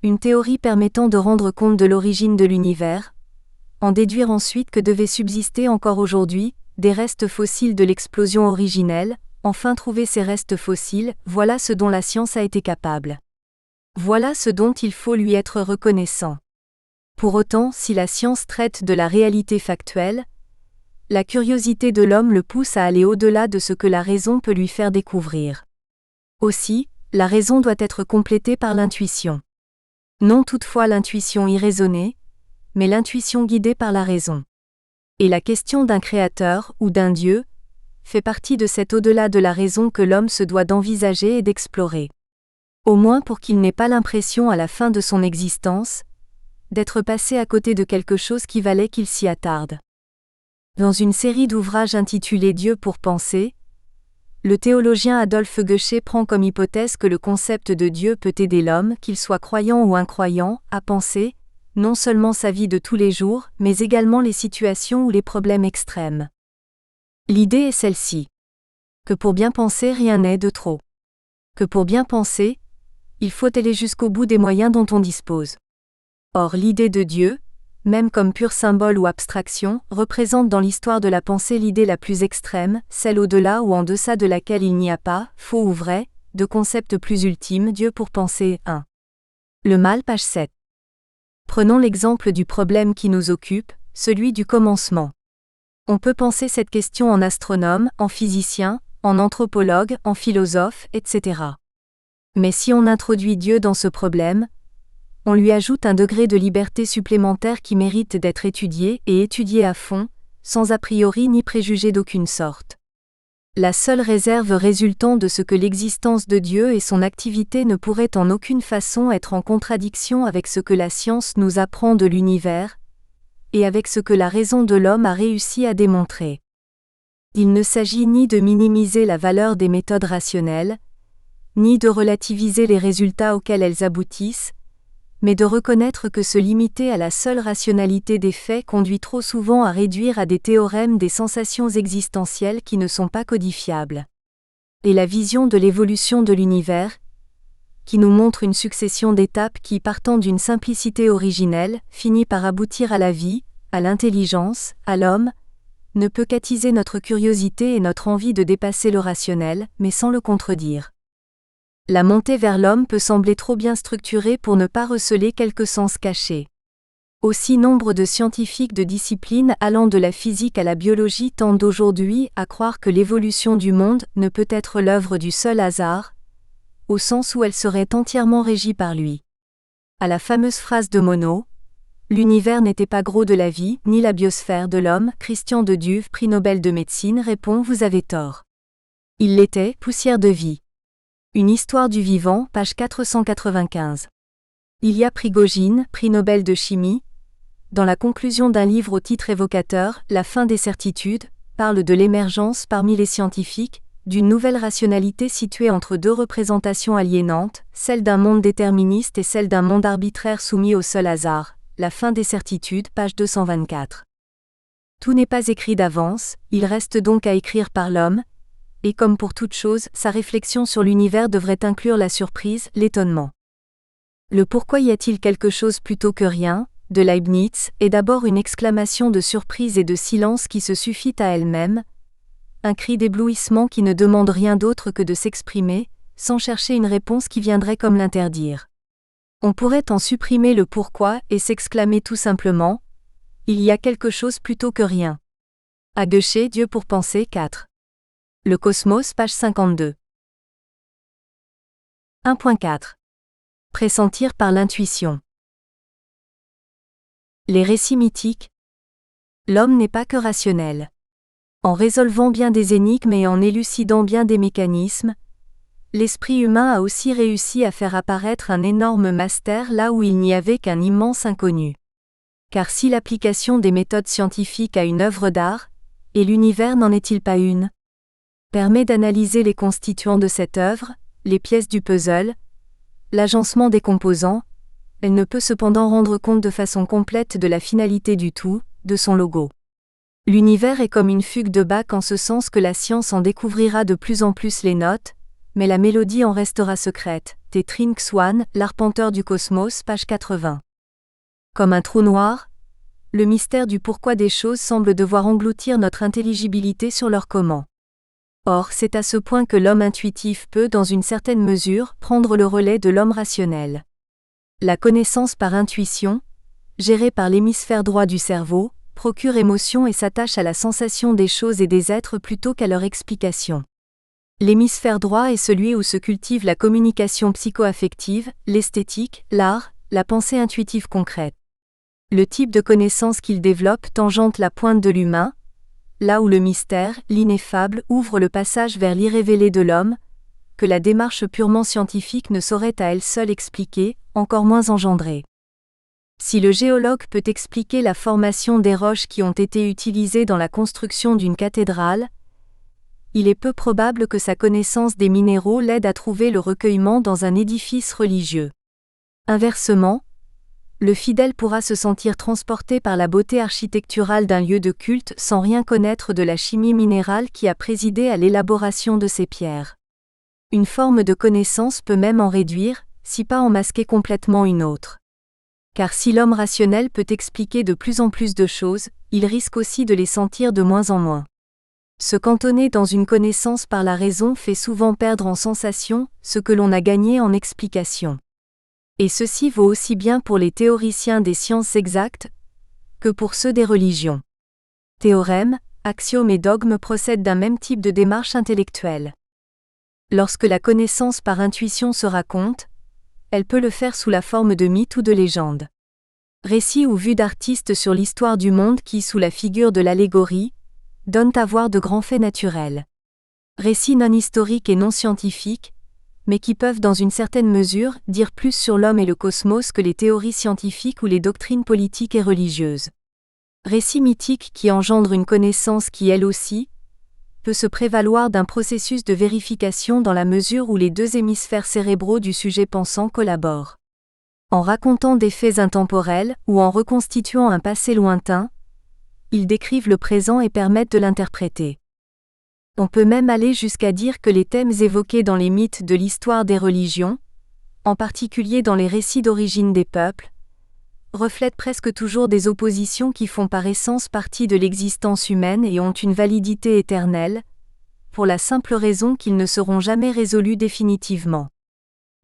une théorie permettant de rendre compte de l'origine de l'univers, en déduire ensuite que devaient subsister encore aujourd'hui, des restes fossiles de l'explosion originelle, enfin trouver ces restes fossiles, voilà ce dont la science a été capable. Voilà ce dont il faut lui être reconnaissant. Pour autant, si la science traite de la réalité factuelle, la curiosité de l'homme le pousse à aller au-delà de ce que la raison peut lui faire découvrir. Aussi, la raison doit être complétée par l'intuition. Non toutefois l'intuition irraisonnée, mais l'intuition guidée par la raison. Et la question d'un créateur, ou d'un Dieu, fait partie de cet au-delà de la raison que l'homme se doit d'envisager et d'explorer. Au moins pour qu'il n'ait pas l'impression à la fin de son existence, d'être passé à côté de quelque chose qui valait qu'il s'y attarde. Dans une série d'ouvrages intitulés Dieu pour penser, le théologien Adolphe Goeschel prend comme hypothèse que le concept de Dieu peut aider l'homme, qu'il soit croyant ou incroyant, à penser, non seulement sa vie de tous les jours, mais également les situations ou les problèmes extrêmes. L'idée est celle-ci. Que pour bien penser rien n'est de trop. Que pour bien penser, il faut aller jusqu'au bout des moyens dont on dispose. Or l'idée de Dieu, même comme pur symbole ou abstraction, représente dans l'histoire de la pensée l'idée la plus extrême, celle au-delà ou en deçà de laquelle il n'y a pas, faux ou vrai, de concept plus ultime. Dieu pour penser 1. Le mal, page 7. Prenons l'exemple du problème qui nous occupe, celui du commencement. On peut penser cette question en astronome, en physicien, en anthropologue, en philosophe, etc. Mais si on introduit Dieu dans ce problème, on lui ajoute un degré de liberté supplémentaire qui mérite d'être étudié et étudié à fond, sans a priori ni préjugé d'aucune sorte. La seule réserve résultant de ce que l'existence de Dieu et son activité ne pourraient en aucune façon être en contradiction avec ce que la science nous apprend de l'univers, et avec ce que la raison de l'homme a réussi à démontrer. Il ne s'agit ni de minimiser la valeur des méthodes rationnelles, ni de relativiser les résultats auxquels elles aboutissent, mais de reconnaître que se limiter à la seule rationalité des faits conduit trop souvent à réduire à des théorèmes des sensations existentielles qui ne sont pas codifiables. Et la vision de l'évolution de l'univers, qui nous montre une succession d'étapes qui, partant d'une simplicité originelle, finit par aboutir à la vie, à l'intelligence, à l'homme, ne peut qu'attiser notre curiosité et notre envie de dépasser le rationnel, mais sans le contredire. La montée vers l'homme peut sembler trop bien structurée pour ne pas receler quelques sens cachés. Aussi nombre de scientifiques de disciplines allant de la physique à la biologie tendent aujourd'hui à croire que l'évolution du monde ne peut être l'œuvre du seul hasard, au sens où elle serait entièrement régie par lui. À la fameuse phrase de Monod, « L'univers n'était pas gros de la vie, ni la biosphère de l'homme », Christian de Duve, prix Nobel de médecine, répond « Vous avez tort. Il l'était, poussière de vie. » Une histoire du vivant, page 495. Ilya Prigogine, prix Nobel de chimie, dans la conclusion d'un livre au titre évocateur, La fin des certitudes, parle de l'émergence parmi les scientifiques, d'une nouvelle rationalité située entre deux représentations aliénantes, celle d'un monde déterministe et celle d'un monde arbitraire soumis au seul hasard. La fin des certitudes, page 224. Tout n'est pas écrit d'avance, il reste donc à écrire par l'homme, et comme pour toute chose, sa réflexion sur l'univers devrait inclure la surprise, l'étonnement. Le pourquoi y a-t-il quelque chose plutôt que rien, de Leibniz, est d'abord une exclamation de surprise et de silence qui se suffit à elle-même, un cri d'éblouissement qui ne demande rien d'autre que de s'exprimer, sans chercher une réponse qui viendrait comme l'interdire. On pourrait en supprimer le pourquoi et s'exclamer tout simplement « Il y a quelque chose plutôt que rien ». À Goethe, Dieu pour penser 4. Le Cosmos, page 52. 1.4. Pressentir par l'intuition. Les récits mythiques. L'homme n'est pas que rationnel. En résolvant bien des énigmes et en élucidant bien des mécanismes, l'esprit humain a aussi réussi à faire apparaître un énorme mystère là où il n'y avait qu'un immense inconnu. Car si l'application des méthodes scientifiques à une œuvre d'art, et l'univers n'en est-il pas une, permet d'analyser les constituants de cette œuvre, les pièces du puzzle, l'agencement des composants, elle ne peut cependant rendre compte de façon complète de la finalité du tout, de son logo. L'univers est comme une fugue de Bach en ce sens que la science en découvrira de plus en plus les notes, mais la mélodie en restera secrète. Trinx Swan, l'arpenteur du cosmos, page 80. Comme un trou noir, le mystère du pourquoi des choses semble devoir engloutir notre intelligibilité sur leur comment. Or, c'est à ce point que l'homme intuitif peut, dans une certaine mesure, prendre le relais de l'homme rationnel. La connaissance par intuition, gérée par l'hémisphère droit du cerveau, procure émotion et s'attache à la sensation des choses et des êtres plutôt qu'à leur explication. L'hémisphère droit est celui où se cultive la communication psycho-affective, l'esthétique, l'art, la pensée intuitive concrète. Le type de connaissance qu'il développe tangente la pointe de l'humain, là où le mystère, l'ineffable, ouvre le passage vers l'irrévélé de l'homme, que la démarche purement scientifique ne saurait à elle seule expliquer, encore moins engendrer. Si le géologue peut expliquer la formation des roches qui ont été utilisées dans la construction d'une cathédrale, il est peu probable que sa connaissance des minéraux l'aide à trouver le recueillement dans un édifice religieux. Inversement, le fidèle pourra se sentir transporté par la beauté architecturale d'un lieu de culte sans rien connaître de la chimie minérale qui a présidé à l'élaboration de ces pierres. Une forme de connaissance peut même en réduire, si pas en masquer complètement une autre. Car si l'homme rationnel peut expliquer de plus en plus de choses, il risque aussi de les sentir de moins en moins. Se cantonner dans une connaissance par la raison fait souvent perdre en sensation ce que l'on a gagné en explication. Et ceci vaut aussi bien pour les théoriciens des sciences exactes que pour ceux des religions. Théorèmes, axiomes et dogmes procèdent d'un même type de démarche intellectuelle. Lorsque la connaissance par intuition se raconte, elle peut le faire sous la forme de mythes ou de légendes. Récits ou vues d'artistes sur l'histoire du monde qui, sous la figure de l'allégorie, donnent à voir de grands faits naturels. Récits non historiques et non scientifiques, mais qui peuvent dans une certaine mesure dire plus sur l'homme et le cosmos que les théories scientifiques ou les doctrines politiques et religieuses. Récits mythiques qui engendrent une connaissance qui, elle aussi, peut se prévaloir d'un processus de vérification dans la mesure où les deux hémisphères cérébraux du sujet pensant collaborent. En racontant des faits intemporels ou en reconstituant un passé lointain, ils décrivent le présent et permettent de l'interpréter. On peut même aller jusqu'à dire que les thèmes évoqués dans les mythes de l'histoire des religions, en particulier dans les récits d'origine des peuples, reflètent presque toujours des oppositions qui font par essence partie de l'existence humaine et ont une validité éternelle, pour la simple raison qu'ils ne seront jamais résolus définitivement.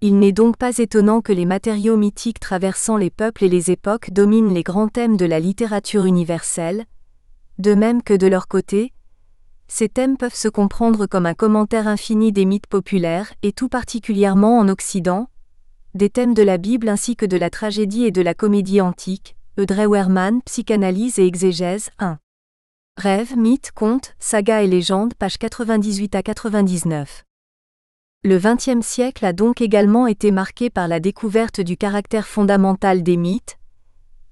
Il n'est donc pas étonnant que les matériaux mythiques traversant les peuples et les époques dominent les grands thèmes de la littérature universelle, de même que de leur côté, ces thèmes peuvent se comprendre comme un commentaire infini des mythes populaires et tout particulièrement en Occident, des thèmes de la Bible ainsi que de la tragédie et de la comédie antique, Audrey Werman, Psychanalyse et exégèse 1. Rêves, mythes, contes, sagas et légendes, pages 98 à 99. Le XXe siècle a donc également été marqué par la découverte du caractère fondamental des mythes,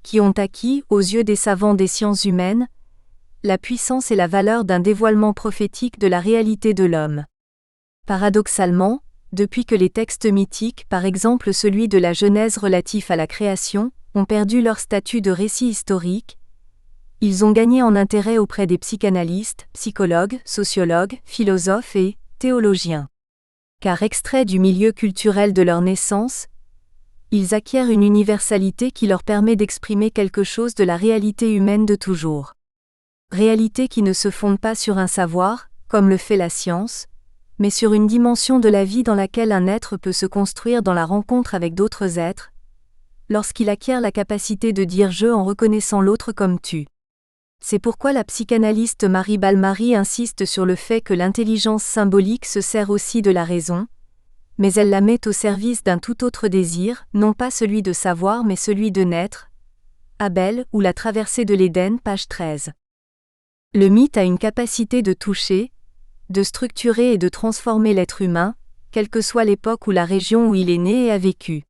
qui ont acquis, aux yeux des savants des sciences humaines, la puissance et la valeur d'un dévoilement prophétique de la réalité de l'homme. Paradoxalement, depuis que les textes mythiques, par exemple celui de la Genèse relatif à la création, ont perdu leur statut de récit historique, ils ont gagné en intérêt auprès des psychanalystes, psychologues, sociologues, philosophes et théologiens. Car extraits du milieu culturel de leur naissance, ils acquièrent une universalité qui leur permet d'exprimer quelque chose de la réalité humaine de toujours. Réalité qui ne se fonde pas sur un savoir, comme le fait la science, mais sur une dimension de la vie dans laquelle un être peut se construire dans la rencontre avec d'autres êtres, lorsqu'il acquiert la capacité de dire je en reconnaissant l'autre comme tu. C'est pourquoi la psychanalyste Marie Balmary insiste sur le fait que l'intelligence symbolique se sert aussi de la raison, mais elle la met au service d'un tout autre désir, non pas celui de savoir mais celui de naître. Abel ou la traversée de l'Éden, page 13. Le mythe a une capacité de toucher, de structurer et de transformer l'être humain, quelle que soit l'époque ou la région où il est né et a vécu.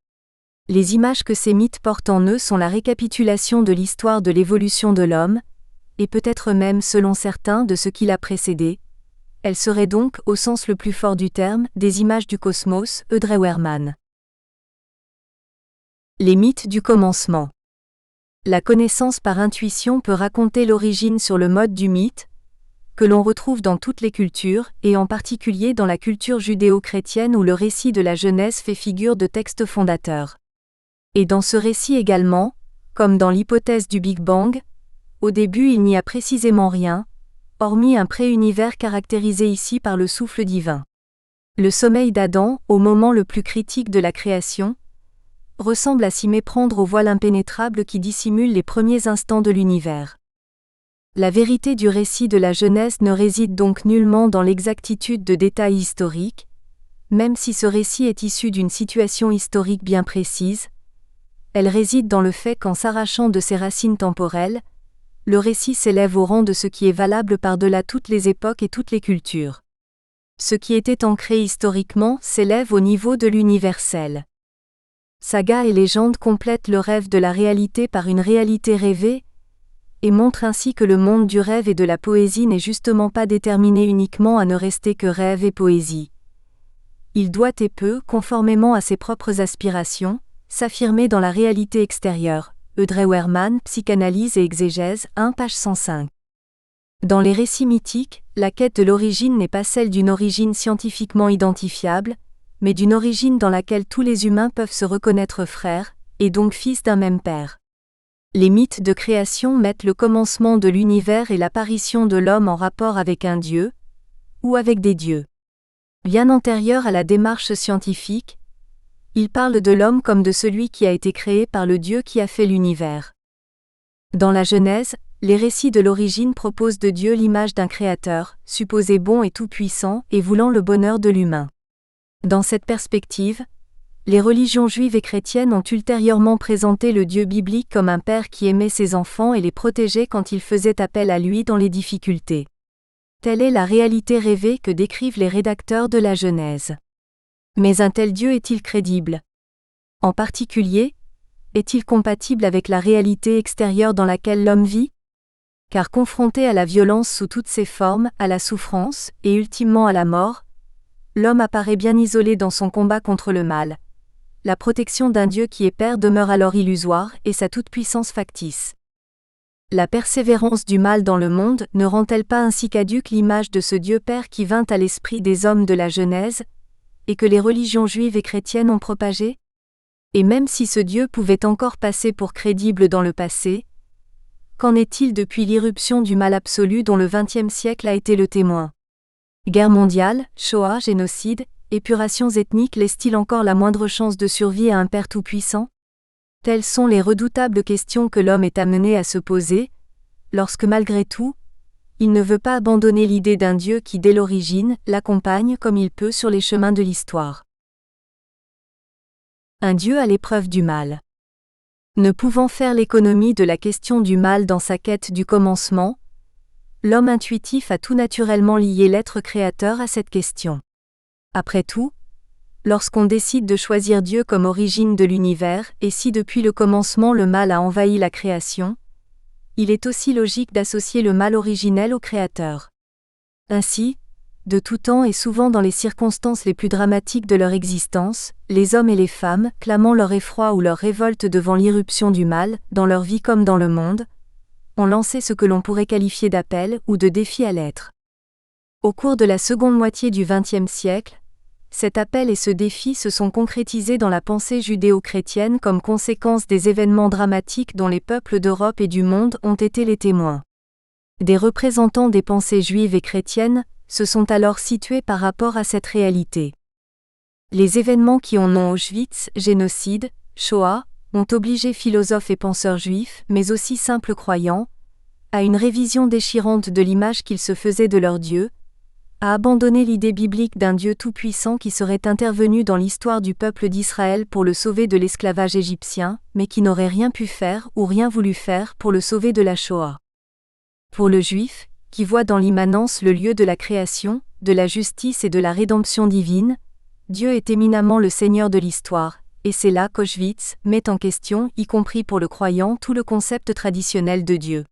Les images que ces mythes portent en eux sont la récapitulation de l'histoire de l'évolution de l'homme, et peut-être même, selon certains, de ce qui l'a précédé. Elles seraient donc, au sens le plus fort du terme, des images du cosmos, Audrey Werman. Les mythes du commencement. La connaissance par intuition peut raconter l'origine sur le mode du mythe, que l'on retrouve dans toutes les cultures, et en particulier dans la culture judéo-chrétienne où le récit de la Genèse fait figure de texte fondateur. Et dans ce récit également, comme dans l'hypothèse du Big Bang, au début il n'y a précisément rien, hormis un pré-univers caractérisé ici par le souffle divin. Le sommeil d'Adam, au moment le plus critique de la création, ressemble à s'y méprendre au voile impénétrable qui dissimule les premiers instants de l'univers. La vérité du récit de la Genèse ne réside donc nullement dans l'exactitude de détails historiques, même si ce récit est issu d'une situation historique bien précise. Elle réside dans le fait qu'en s'arrachant de ses racines temporelles, le récit s'élève au rang de ce qui est valable par-delà toutes les époques et toutes les cultures. Ce qui était ancré historiquement s'élève au niveau de l'universel. Sagas et légendes complètent le rêve de la réalité par une réalité rêvée, et montrent ainsi que le monde du rêve et de la poésie n'est justement pas déterminé uniquement à ne rester que rêve et poésie. Il doit et peut, conformément à ses propres aspirations, s'affirmer dans la réalité extérieure. Audrey Werman, Psychanalyse et exégèse, 1 page 105. Dans les récits mythiques, la quête de l'origine n'est pas celle d'une origine scientifiquement identifiable, mais d'une origine dans laquelle tous les humains peuvent se reconnaître frères, et donc fils d'un même père. Les mythes de création mettent le commencement de l'univers et l'apparition de l'homme en rapport avec un dieu, ou avec des dieux. Bien antérieurs à la démarche scientifique, ils parlent de l'homme comme de celui qui a été créé par le Dieu qui a fait l'univers. Dans la Genèse, les récits de l'origine proposent de Dieu l'image d'un créateur, supposé bon et tout-puissant et voulant le bonheur de l'humain. Dans cette perspective, les religions juives et chrétiennes ont ultérieurement présenté le Dieu biblique comme un père qui aimait ses enfants et les protégeait quand ils faisaient appel à lui dans les difficultés. Telle est la réalité rêvée que décrivent les rédacteurs de la Genèse. Mais un tel Dieu est-il crédible? En particulier, est-il compatible avec la réalité extérieure dans laquelle l'homme vit? Car confronté à la violence sous toutes ses formes, à la souffrance, et ultimement à la mort, l'homme apparaît bien isolé dans son combat contre le mal. La protection d'un Dieu qui est Père demeure alors illusoire et sa toute-puissance factice. La persévérance du mal dans le monde ne rend-elle pas ainsi caduque l'image de ce Dieu Père qui vint à l'esprit des hommes de la Genèse, et que les religions juives et chrétiennes ont propagé? Et même si ce Dieu pouvait encore passer pour crédible dans le passé, qu'en est-il depuis l'irruption du mal absolu dont le XXe siècle a été le témoin? Guerre mondiale, Shoah, génocide, épurations ethniques laissent-ils encore la moindre chance de survie à un Père tout-puissant? Telles sont les redoutables questions que l'homme est amené à se poser, lorsque malgré tout, il ne veut pas abandonner l'idée d'un Dieu qui dès l'origine l'accompagne comme il peut sur les chemins de l'histoire. Un Dieu à l'épreuve du mal. Ne pouvant faire l'économie de la question du mal dans sa quête du commencement, l'homme intuitif a tout naturellement lié l'être créateur à cette question. Après tout, lorsqu'on décide de choisir Dieu comme origine de l'univers, et si depuis le commencement le mal a envahi la création, il est aussi logique d'associer le mal originel au Créateur. Ainsi, de tout temps et souvent dans les circonstances les plus dramatiques de leur existence, les hommes et les femmes, clamant leur effroi ou leur révolte devant l'irruption du mal, dans leur vie comme dans le monde, ont lancé ce que l'on pourrait qualifier d'appel ou de défi à l'être. Au cours de la seconde moitié du XXe siècle, cet appel et ce défi se sont concrétisés dans la pensée judéo-chrétienne comme conséquence des événements dramatiques dont les peuples d'Europe et du monde ont été les témoins. Des représentants des pensées juives et chrétiennes se sont alors situés par rapport à cette réalité. Les événements qui ont nom Auschwitz, génocide, Shoah, ont obligé philosophes et penseurs juifs, mais aussi simples croyants, à une révision déchirante de l'image qu'ils se faisaient de leur Dieu, à abandonner l'idée biblique d'un Dieu tout-puissant qui serait intervenu dans l'histoire du peuple d'Israël pour le sauver de l'esclavage égyptien, mais qui n'aurait rien pu faire ou rien voulu faire pour le sauver de la Shoah. Pour le Juif, qui voit dans l'immanence le lieu de la création, de la justice et de la rédemption divine, Dieu est éminemment le Seigneur de l'histoire, et c'est là qu'Auschwitz met en question, y compris pour le croyant, tout le concept traditionnel de Dieu.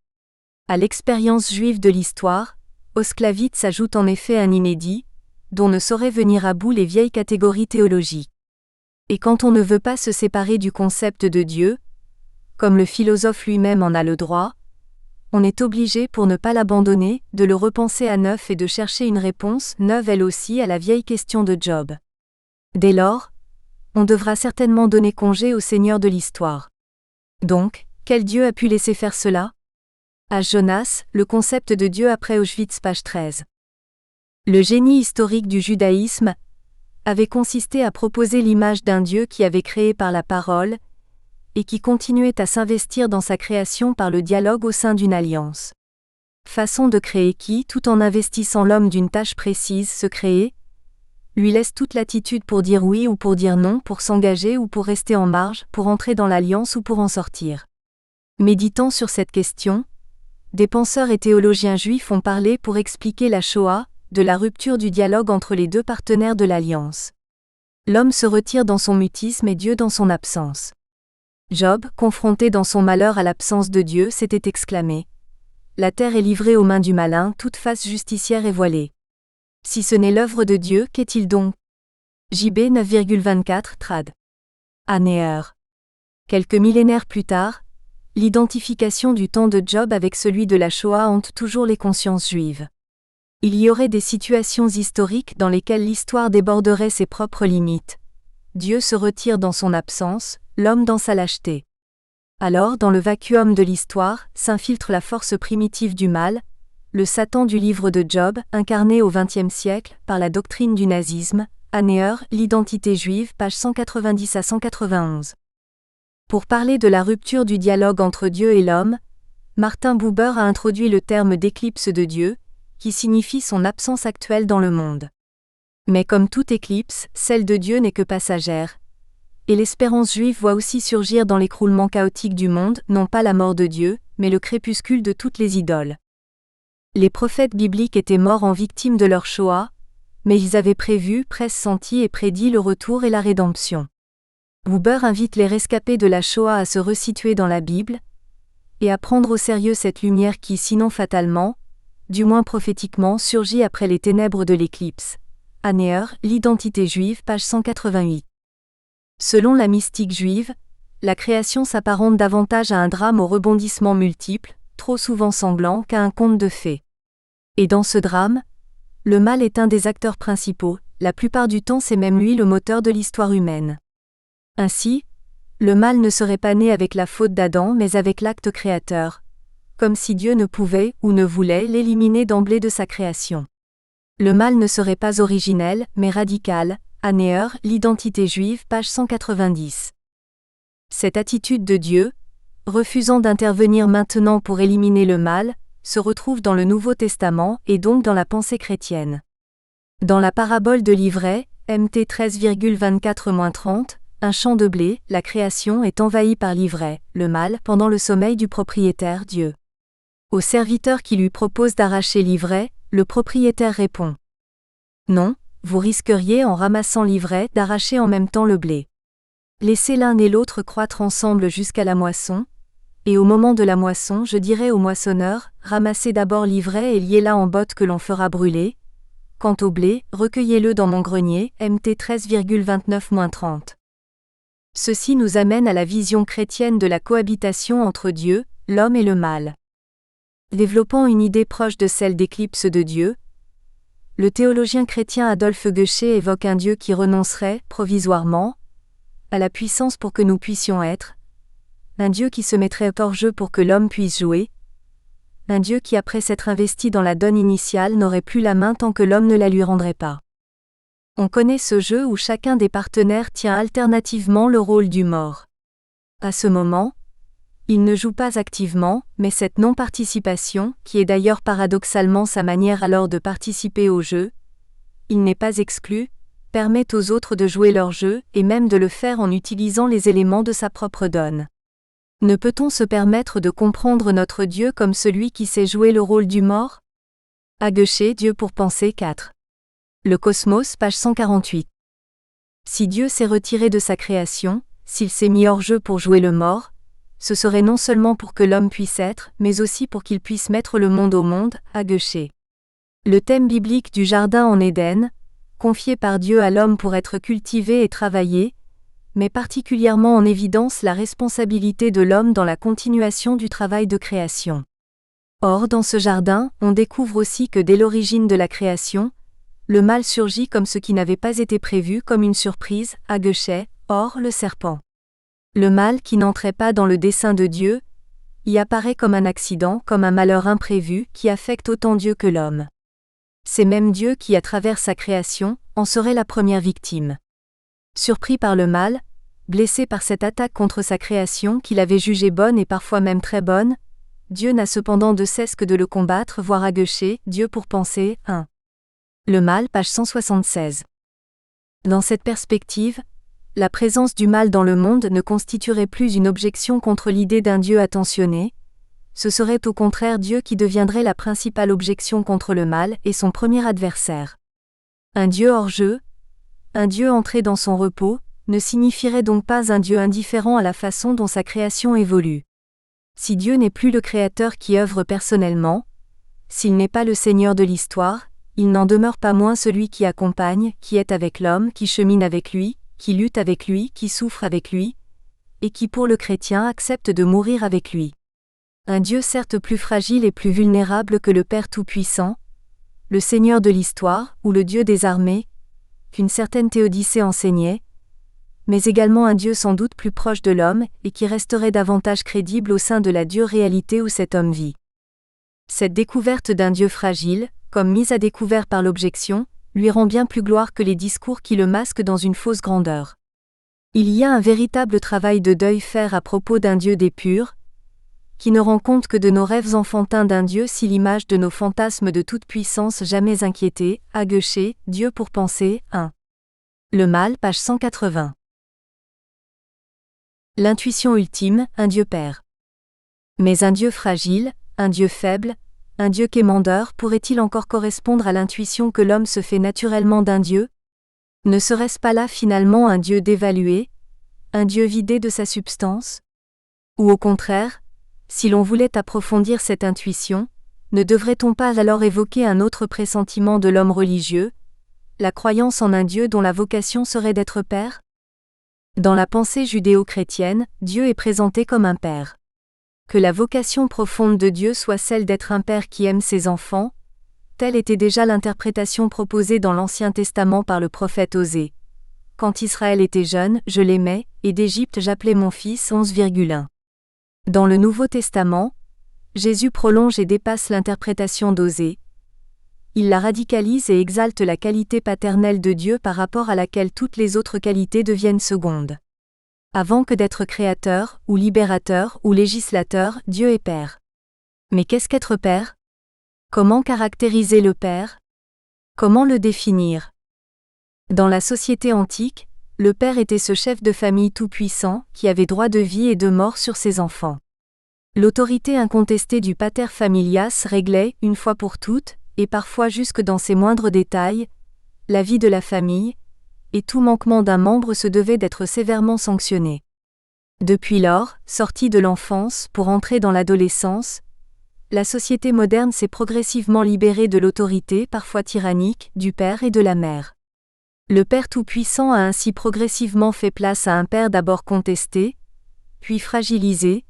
À l'expérience juive de l'histoire, Auschwitz ajoute en effet un inédit, dont ne sauraient venir à bout les vieilles catégories théologiques. Et quand on ne veut pas se séparer du concept de Dieu, comme le philosophe lui-même en a le droit, on est obligé pour ne pas l'abandonner, de le repenser à neuf et de chercher une réponse neuve elle aussi à la vieille question de Job. Dès lors, on devra certainement donner congé au Seigneur de l'histoire. Donc, quel Dieu a pu laisser faire cela ? À Jonas, le concept de Dieu après Auschwitz, page 13. Le génie historique du judaïsme avait consisté à proposer l'image d'un Dieu qui avait créé par la parole, et qui continuait à s'investir dans sa création par le dialogue au sein d'une alliance. Façon de créer qui, tout en investissant l'homme d'une tâche précise, se créer, lui laisse toute latitude pour dire oui ou pour dire non, pour s'engager ou pour rester en marge, pour entrer dans l'alliance ou pour en sortir. Méditant sur cette question, des penseurs et théologiens juifs ont parlé pour expliquer la Shoah, de la rupture du dialogue entre les deux partenaires de l'alliance. L'homme se retire dans son mutisme et Dieu dans son absence. Job, confronté dans son malheur à l'absence de Dieu, s'était exclamé : « La terre est livrée aux mains du malin, toute face justicière est voilée. Si ce n'est l'œuvre de Dieu, qu'est-il donc ? » JB 9,24 trad. Anéer. Quelques millénaires plus tard, l'identification du temps de Job avec celui de la Shoah hante toujours les consciences juives. Il y aurait des situations historiques dans lesquelles l'histoire déborderait ses propres limites. Dieu se retire dans son absence, l'homme dans sa lâcheté. Alors, dans le vacuum de l'histoire, s'infiltre la force primitive du mal, le Satan du livre de Job, incarné au XXe siècle par la doctrine du nazisme, Anéer, l'identité juive, page 190 à 191. Pour parler de la rupture du dialogue entre Dieu et l'homme, Martin Buber a introduit le terme d'éclipse de Dieu, qui signifie son absence actuelle dans le monde. Mais comme toute éclipse, celle de Dieu n'est que passagère. Et l'espérance juive voit aussi surgir dans l'écroulement chaotique du monde, non pas la mort de Dieu, mais le crépuscule de toutes les idoles. Les prophètes bibliques étaient morts en victime de leur Shoah, mais ils avaient prévu, pressenti et prédit le retour et la rédemption. Buber invite les rescapés de la Shoah à se resituer dans la Bible, et à prendre au sérieux cette lumière qui, sinon fatalement, du moins prophétiquement, surgit après les ténèbres de l'éclipse. Anéer, l'identité juive, page 188. Selon la mystique juive, la création s'apparente davantage à un drame aux rebondissements multiples, trop souvent sanglants, qu'à un conte de fées. Et dans ce drame, le mal est un des acteurs principaux, la plupart du temps c'est même lui le moteur de l'histoire humaine. Ainsi, le mal ne serait pas né avec la faute d'Adam mais avec l'acte créateur, comme si Dieu ne pouvait ou ne voulait l'éliminer d'emblée de sa création. Le mal ne serait pas originel, mais radical. Anéer, l'identité juive, page 190. Cette attitude de Dieu, refusant d'intervenir maintenant pour éliminer le mal, se retrouve dans le Nouveau Testament et donc dans la pensée chrétienne. Dans la parabole de l'ivraie, MT 13,24-30, un champ de blé, la création est envahie par l'ivraie, le mal, pendant le sommeil du propriétaire Dieu. Au serviteur qui lui propose d'arracher l'ivraie, le propriétaire répond : non, vous risqueriez en ramassant l'ivraie d'arracher en même temps le blé. Laissez l'un et l'autre croître ensemble jusqu'à la moisson, et au moment de la moisson je dirai au moissonneur, ramassez d'abord l'ivraie et liez-la en bottes que l'on fera brûler. Quant au blé, recueillez-le dans mon grenier, MT 13,29-30. Ceci nous amène à la vision chrétienne de la cohabitation entre Dieu, l'homme et le mal. Développant une idée proche de celle d'éclipse de Dieu, le théologien chrétien Adolphe Gueuchet évoque un Dieu qui renoncerait, provisoirement, à la puissance pour que nous puissions être, un Dieu qui se mettrait hors jeu pour que l'homme puisse jouer, un Dieu qui après s'être investi dans la donne initiale n'aurait plus la main tant que l'homme ne la lui rendrait pas. On connaît ce jeu où chacun des partenaires tient alternativement le rôle du mort. À ce moment, il ne joue pas activement, mais cette non-participation, qui est d'ailleurs paradoxalement sa manière alors de participer au jeu, il n'est pas exclu, permet aux autres de jouer leur jeu et même de le faire en utilisant les éléments de sa propre donne. Ne peut-on se permettre de comprendre notre Dieu comme celui qui sait jouer le rôle du mort? Agueché, Dieu pour penser 4. Le Cosmos, page 148. Si Dieu s'est retiré de sa création, s'il s'est mis hors jeu pour jouer le mort, ce serait non seulement pour que l'homme puisse être, mais aussi pour qu'il puisse mettre le monde au monde, Agueché. Le thème biblique du jardin en Éden, confié par Dieu à l'homme pour être cultivé et travaillé, met particulièrement en évidence la responsabilité de l'homme dans la continuation du travail de création. Or, dans ce jardin, on découvre aussi que dès l'origine de la création, le mal surgit comme ce qui n'avait pas été prévu, comme une surprise, Agueché, or le serpent. Le mal qui n'entrait pas dans le dessein de Dieu, y apparaît comme un accident, comme un malheur imprévu qui affecte autant Dieu que l'homme. C'est même Dieu qui, à travers sa création, en serait la première victime. Surpris par le mal, blessé par cette attaque contre sa création qu'il avait jugée bonne et parfois même très bonne, Dieu n'a cependant de cesse que de le combattre, voire Agueché, Dieu pour penser 1. Le mal, page 176. Dans cette perspective, la présence du mal dans le monde ne constituerait plus une objection contre l'idée d'un Dieu attentionné, ce serait au contraire Dieu qui deviendrait la principale objection contre le mal et son premier adversaire. Un Dieu hors jeu, un Dieu entré dans son repos, ne signifierait donc pas un Dieu indifférent à la façon dont sa création évolue. Si Dieu n'est plus le Créateur qui œuvre personnellement, s'il n'est pas le Seigneur de l'histoire, il n'en demeure pas moins celui qui accompagne, qui est avec l'homme, qui chemine avec lui, qui lutte avec lui, qui souffre avec lui, et qui pour le chrétien accepte de mourir avec lui. Un Dieu certes plus fragile et plus vulnérable que le Père Tout-Puissant, le Seigneur de l'histoire, ou le Dieu des armées, qu'une certaine Théodicée enseignait, mais également un Dieu sans doute plus proche de l'homme et qui resterait davantage crédible au sein de la dure réalité où cet homme vit. Cette découverte d'un Dieu fragile, comme mise à découvert par l'objection, lui rend bien plus gloire que les discours qui le masquent dans une fausse grandeur. Il y a un véritable travail de deuil faire à propos d'un Dieu des purs, qui ne rend compte que de nos rêves enfantins d'un Dieu si l'image de nos fantasmes de toute puissance jamais inquiétés, Agueché, Dieu pour penser 1. Le mal, page 180. L'intuition ultime, un Dieu Père. Mais un Dieu fragile, un Dieu faible, un Dieu quémandeur pourrait-il encore correspondre à l'intuition que l'homme se fait naturellement d'un Dieu? Ne serait-ce pas là finalement un Dieu dévalué, un Dieu vidé de sa substance? Ou au contraire, si l'on voulait approfondir cette intuition, ne devrait-on pas alors évoquer un autre pressentiment de l'homme religieux, la croyance en un Dieu dont la vocation serait d'être Père? Dans la pensée judéo-chrétienne, Dieu est présenté comme un Père. Que la vocation profonde de Dieu soit celle d'être un Père qui aime ses enfants, telle était déjà l'interprétation proposée dans l'Ancien Testament par le prophète Osée. Quand Israël était jeune, je l'aimais, et d'Égypte j'appelais mon fils 11,1. Dans le Nouveau Testament, Jésus prolonge et dépasse l'interprétation d'Osée. Il la radicalise et exalte la qualité paternelle de Dieu par rapport à laquelle toutes les autres qualités deviennent secondes. Avant que d'être créateur, ou libérateur, ou législateur, Dieu est Père. Mais qu'est-ce qu'être Père? Comment caractériser le Père? Comment le définir? Dans la société antique, le Père était ce chef de famille tout-puissant qui avait droit de vie et de mort sur ses enfants. L'autorité incontestée du pater familias réglait, une fois pour toutes, et parfois jusque dans ses moindres détails, la vie de la famille, et tout manquement d'un membre se devait d'être sévèrement sanctionné. Depuis lors, sorti de l'enfance pour entrer dans l'adolescence, la société moderne s'est progressivement libérée de l'autorité parfois tyrannique du père et de la mère. Le Père Tout-Puissant a ainsi progressivement fait place à un Père d'abord contesté, puis fragilisé,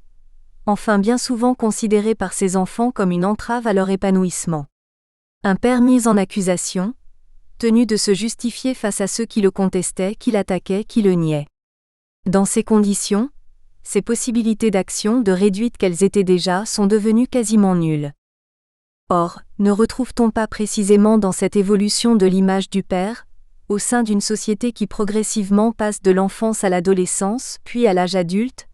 enfin bien souvent considéré par ses enfants comme une entrave à leur épanouissement. Un Père mis en accusation, tenu de se justifier face à ceux qui le contestaient, qui l'attaquaient, qui le niaient. Dans ces conditions, ses possibilités d'action, de réduites qu'elles étaient déjà, sont devenues quasiment nulles. Or, ne retrouve-t-on pas précisément dans cette évolution de l'image du Père, au sein d'une société qui progressivement passe de l'enfance à l'adolescence, puis à l'âge adulte,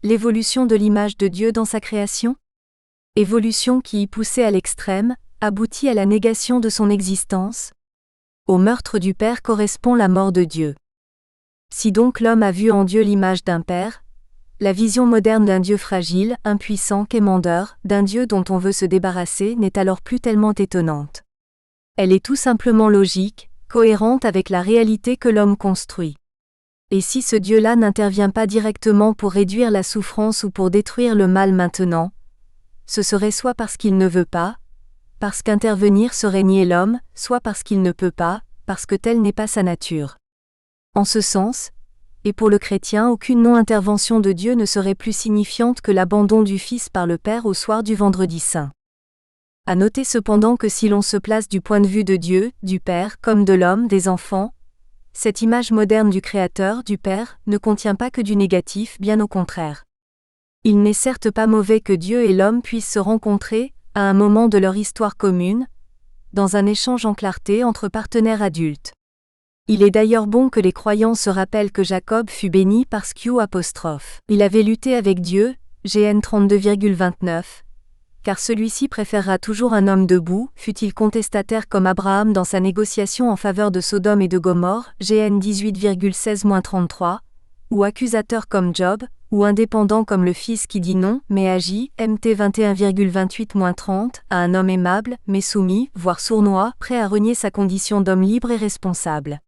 l'évolution de l'image de Dieu dans sa création? Évolution qui, poussée à l'extrême, aboutit à la négation de son existence? Au meurtre du Père correspond la mort de Dieu. Si donc l'homme a vu en Dieu l'image d'un Père, la vision moderne d'un Dieu fragile, impuissant, quémandeur, d'un Dieu dont on veut se débarrasser n'est alors plus tellement étonnante. Elle est tout simplement logique, cohérente avec la réalité que l'homme construit. Et si ce Dieu-là n'intervient pas directement pour réduire la souffrance ou pour détruire le mal maintenant, ce serait soit parce qu'il ne veut pas, parce qu'intervenir serait nier l'homme, soit parce qu'il ne peut pas, parce que telle n'est pas sa nature. En ce sens, et pour le chrétien, aucune non-intervention de Dieu ne serait plus signifiante que l'abandon du Fils par le Père au soir du Vendredi Saint. À noter cependant que si l'on se place du point de vue de Dieu, du Père, comme de l'homme, des enfants, cette image moderne du Créateur, du Père, ne contient pas que du négatif, bien au contraire. Il n'est certes pas mauvais que Dieu et l'homme puissent se rencontrer, à un moment de leur histoire commune, dans un échange en clarté entre partenaires adultes. Il est d'ailleurs bon que les croyants se rappellent que Jacob fut béni parce qu'il avait lutté avec Dieu, GN 32,29, car celui-ci préférera toujours un homme debout, fût-il contestataire comme Abraham dans sa négociation en faveur de Sodome et de Gomorrhe, GN 18,16-33, ou accusateur comme Job, ou indépendant comme le fils qui dit non, mais agit, MT 21,28-30, à un homme aimable, mais soumis, voire sournois, prêt à renier sa condition d'homme libre et responsable.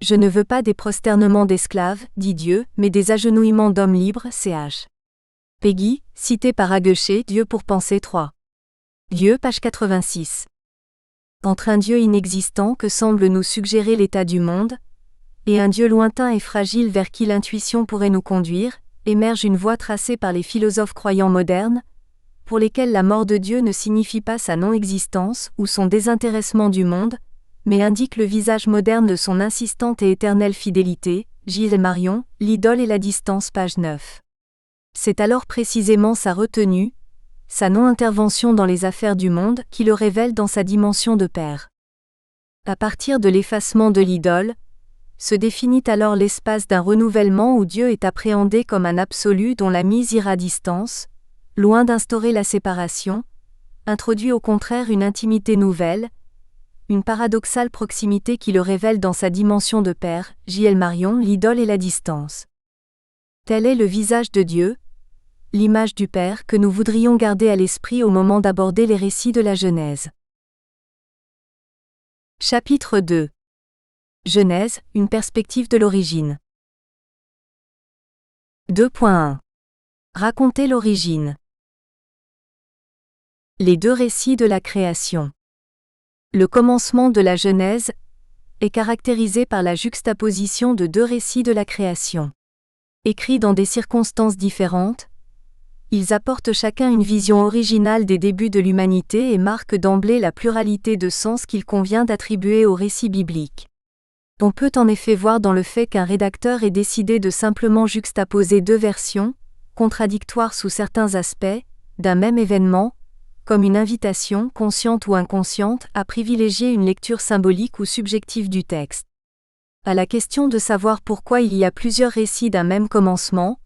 Je ne veux pas des prosternements d'esclaves, dit Dieu, mais des agenouillements d'hommes libres, ch. Peggy, cité par Agueché, Dieu pour penser 3. Dieu, page 86. Entre un Dieu inexistant que semble nous suggérer l'état du monde, et un Dieu lointain et fragile vers qui l'intuition pourrait nous conduire, émerge une voie tracée par les philosophes croyants modernes, pour lesquels la mort de Dieu ne signifie pas sa non-existence ou son désintéressement du monde, mais indique le visage moderne de son insistante et éternelle fidélité, Gilles Marion, l'idole et la distance, page 9. C'est alors précisément sa retenue, sa non-intervention dans les affaires du monde qui le révèle dans sa dimension de Père. À partir de l'effacement de l'idole, se définit alors l'espace d'un renouvellement où Dieu est appréhendé comme un absolu dont la mise ira à distance, loin d'instaurer la séparation, introduit au contraire une intimité nouvelle, une paradoxale proximité qui le révèle dans sa dimension de Père, J.L. Marion, l'idole et la distance. Tel est le visage de Dieu, l'image du Père que nous voudrions garder à l'esprit au moment d'aborder les récits de la Genèse. Chapitre 2. Genèse, une perspective de l'origine. 2.1. Raconter l'origine. Les deux récits de la création. Le commencement de la Genèse est caractérisé par la juxtaposition de deux récits de la création. Écrits dans des circonstances différentes, ils apportent chacun une vision originale des débuts de l'humanité et marquent d'emblée la pluralité de sens qu'il convient d'attribuer au récit biblique. On peut en effet voir dans le fait qu'un rédacteur ait décidé de simplement juxtaposer deux versions, contradictoires sous certains aspects, d'un même événement, comme une invitation, consciente ou inconsciente, à privilégier une lecture symbolique ou subjective du texte. À la question de savoir pourquoi il y a plusieurs récits d'un même commencement,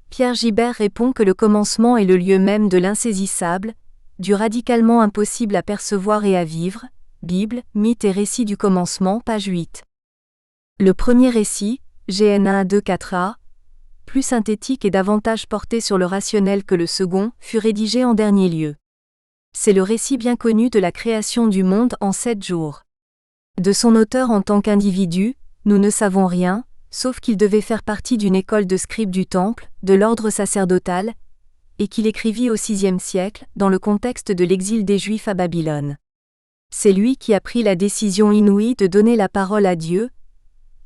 Pierre Gibert répond que le commencement est le lieu même de l'insaisissable, du radicalement impossible à percevoir et à vivre, Bible, mythe et récit du commencement, page 8. Le premier récit, GN 1-2-4a, plus synthétique et davantage porté sur le rationnel que le second, fut rédigé en dernier lieu. C'est le récit bien connu de la création du monde en 7 jours. De son auteur en tant qu'individu, nous ne savons rien, sauf qu'il devait faire partie d'une école de scribes du temple, de l'ordre sacerdotal, et qu'il écrivit au VIe siècle, dans le contexte de l'exil des Juifs à Babylone. C'est lui qui a pris la décision inouïe de donner la parole à Dieu,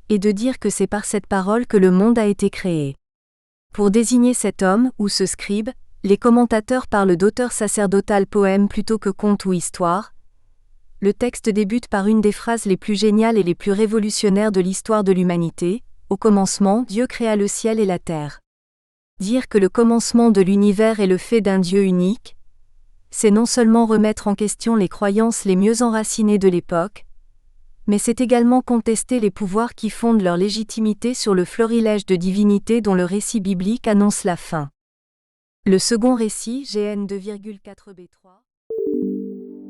et de dire que c'est par cette parole que le monde a été créé. Pour désigner cet homme, ou ce scribe, les commentateurs parlent d'auteur sacerdotal poème plutôt que conte ou histoire. Le texte débute par une des phrases les plus géniales et les plus révolutionnaires de l'histoire de l'humanité. Au commencement, Dieu créa le ciel et la terre. Dire que le commencement de l'univers est le fait d'un Dieu unique, c'est non seulement remettre en question les croyances les mieux enracinées de l'époque, mais c'est également contester les pouvoirs qui fondent leur légitimité sur le florilège de divinités dont le récit biblique annonce la fin. Le second récit, GN 2,4b3.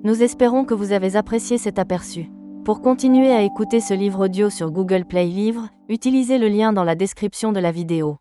Nous espérons que vous avez apprécié cet aperçu. Pour continuer à écouter ce livre audio sur Google Play Livres, utilisez le lien dans la description de la vidéo.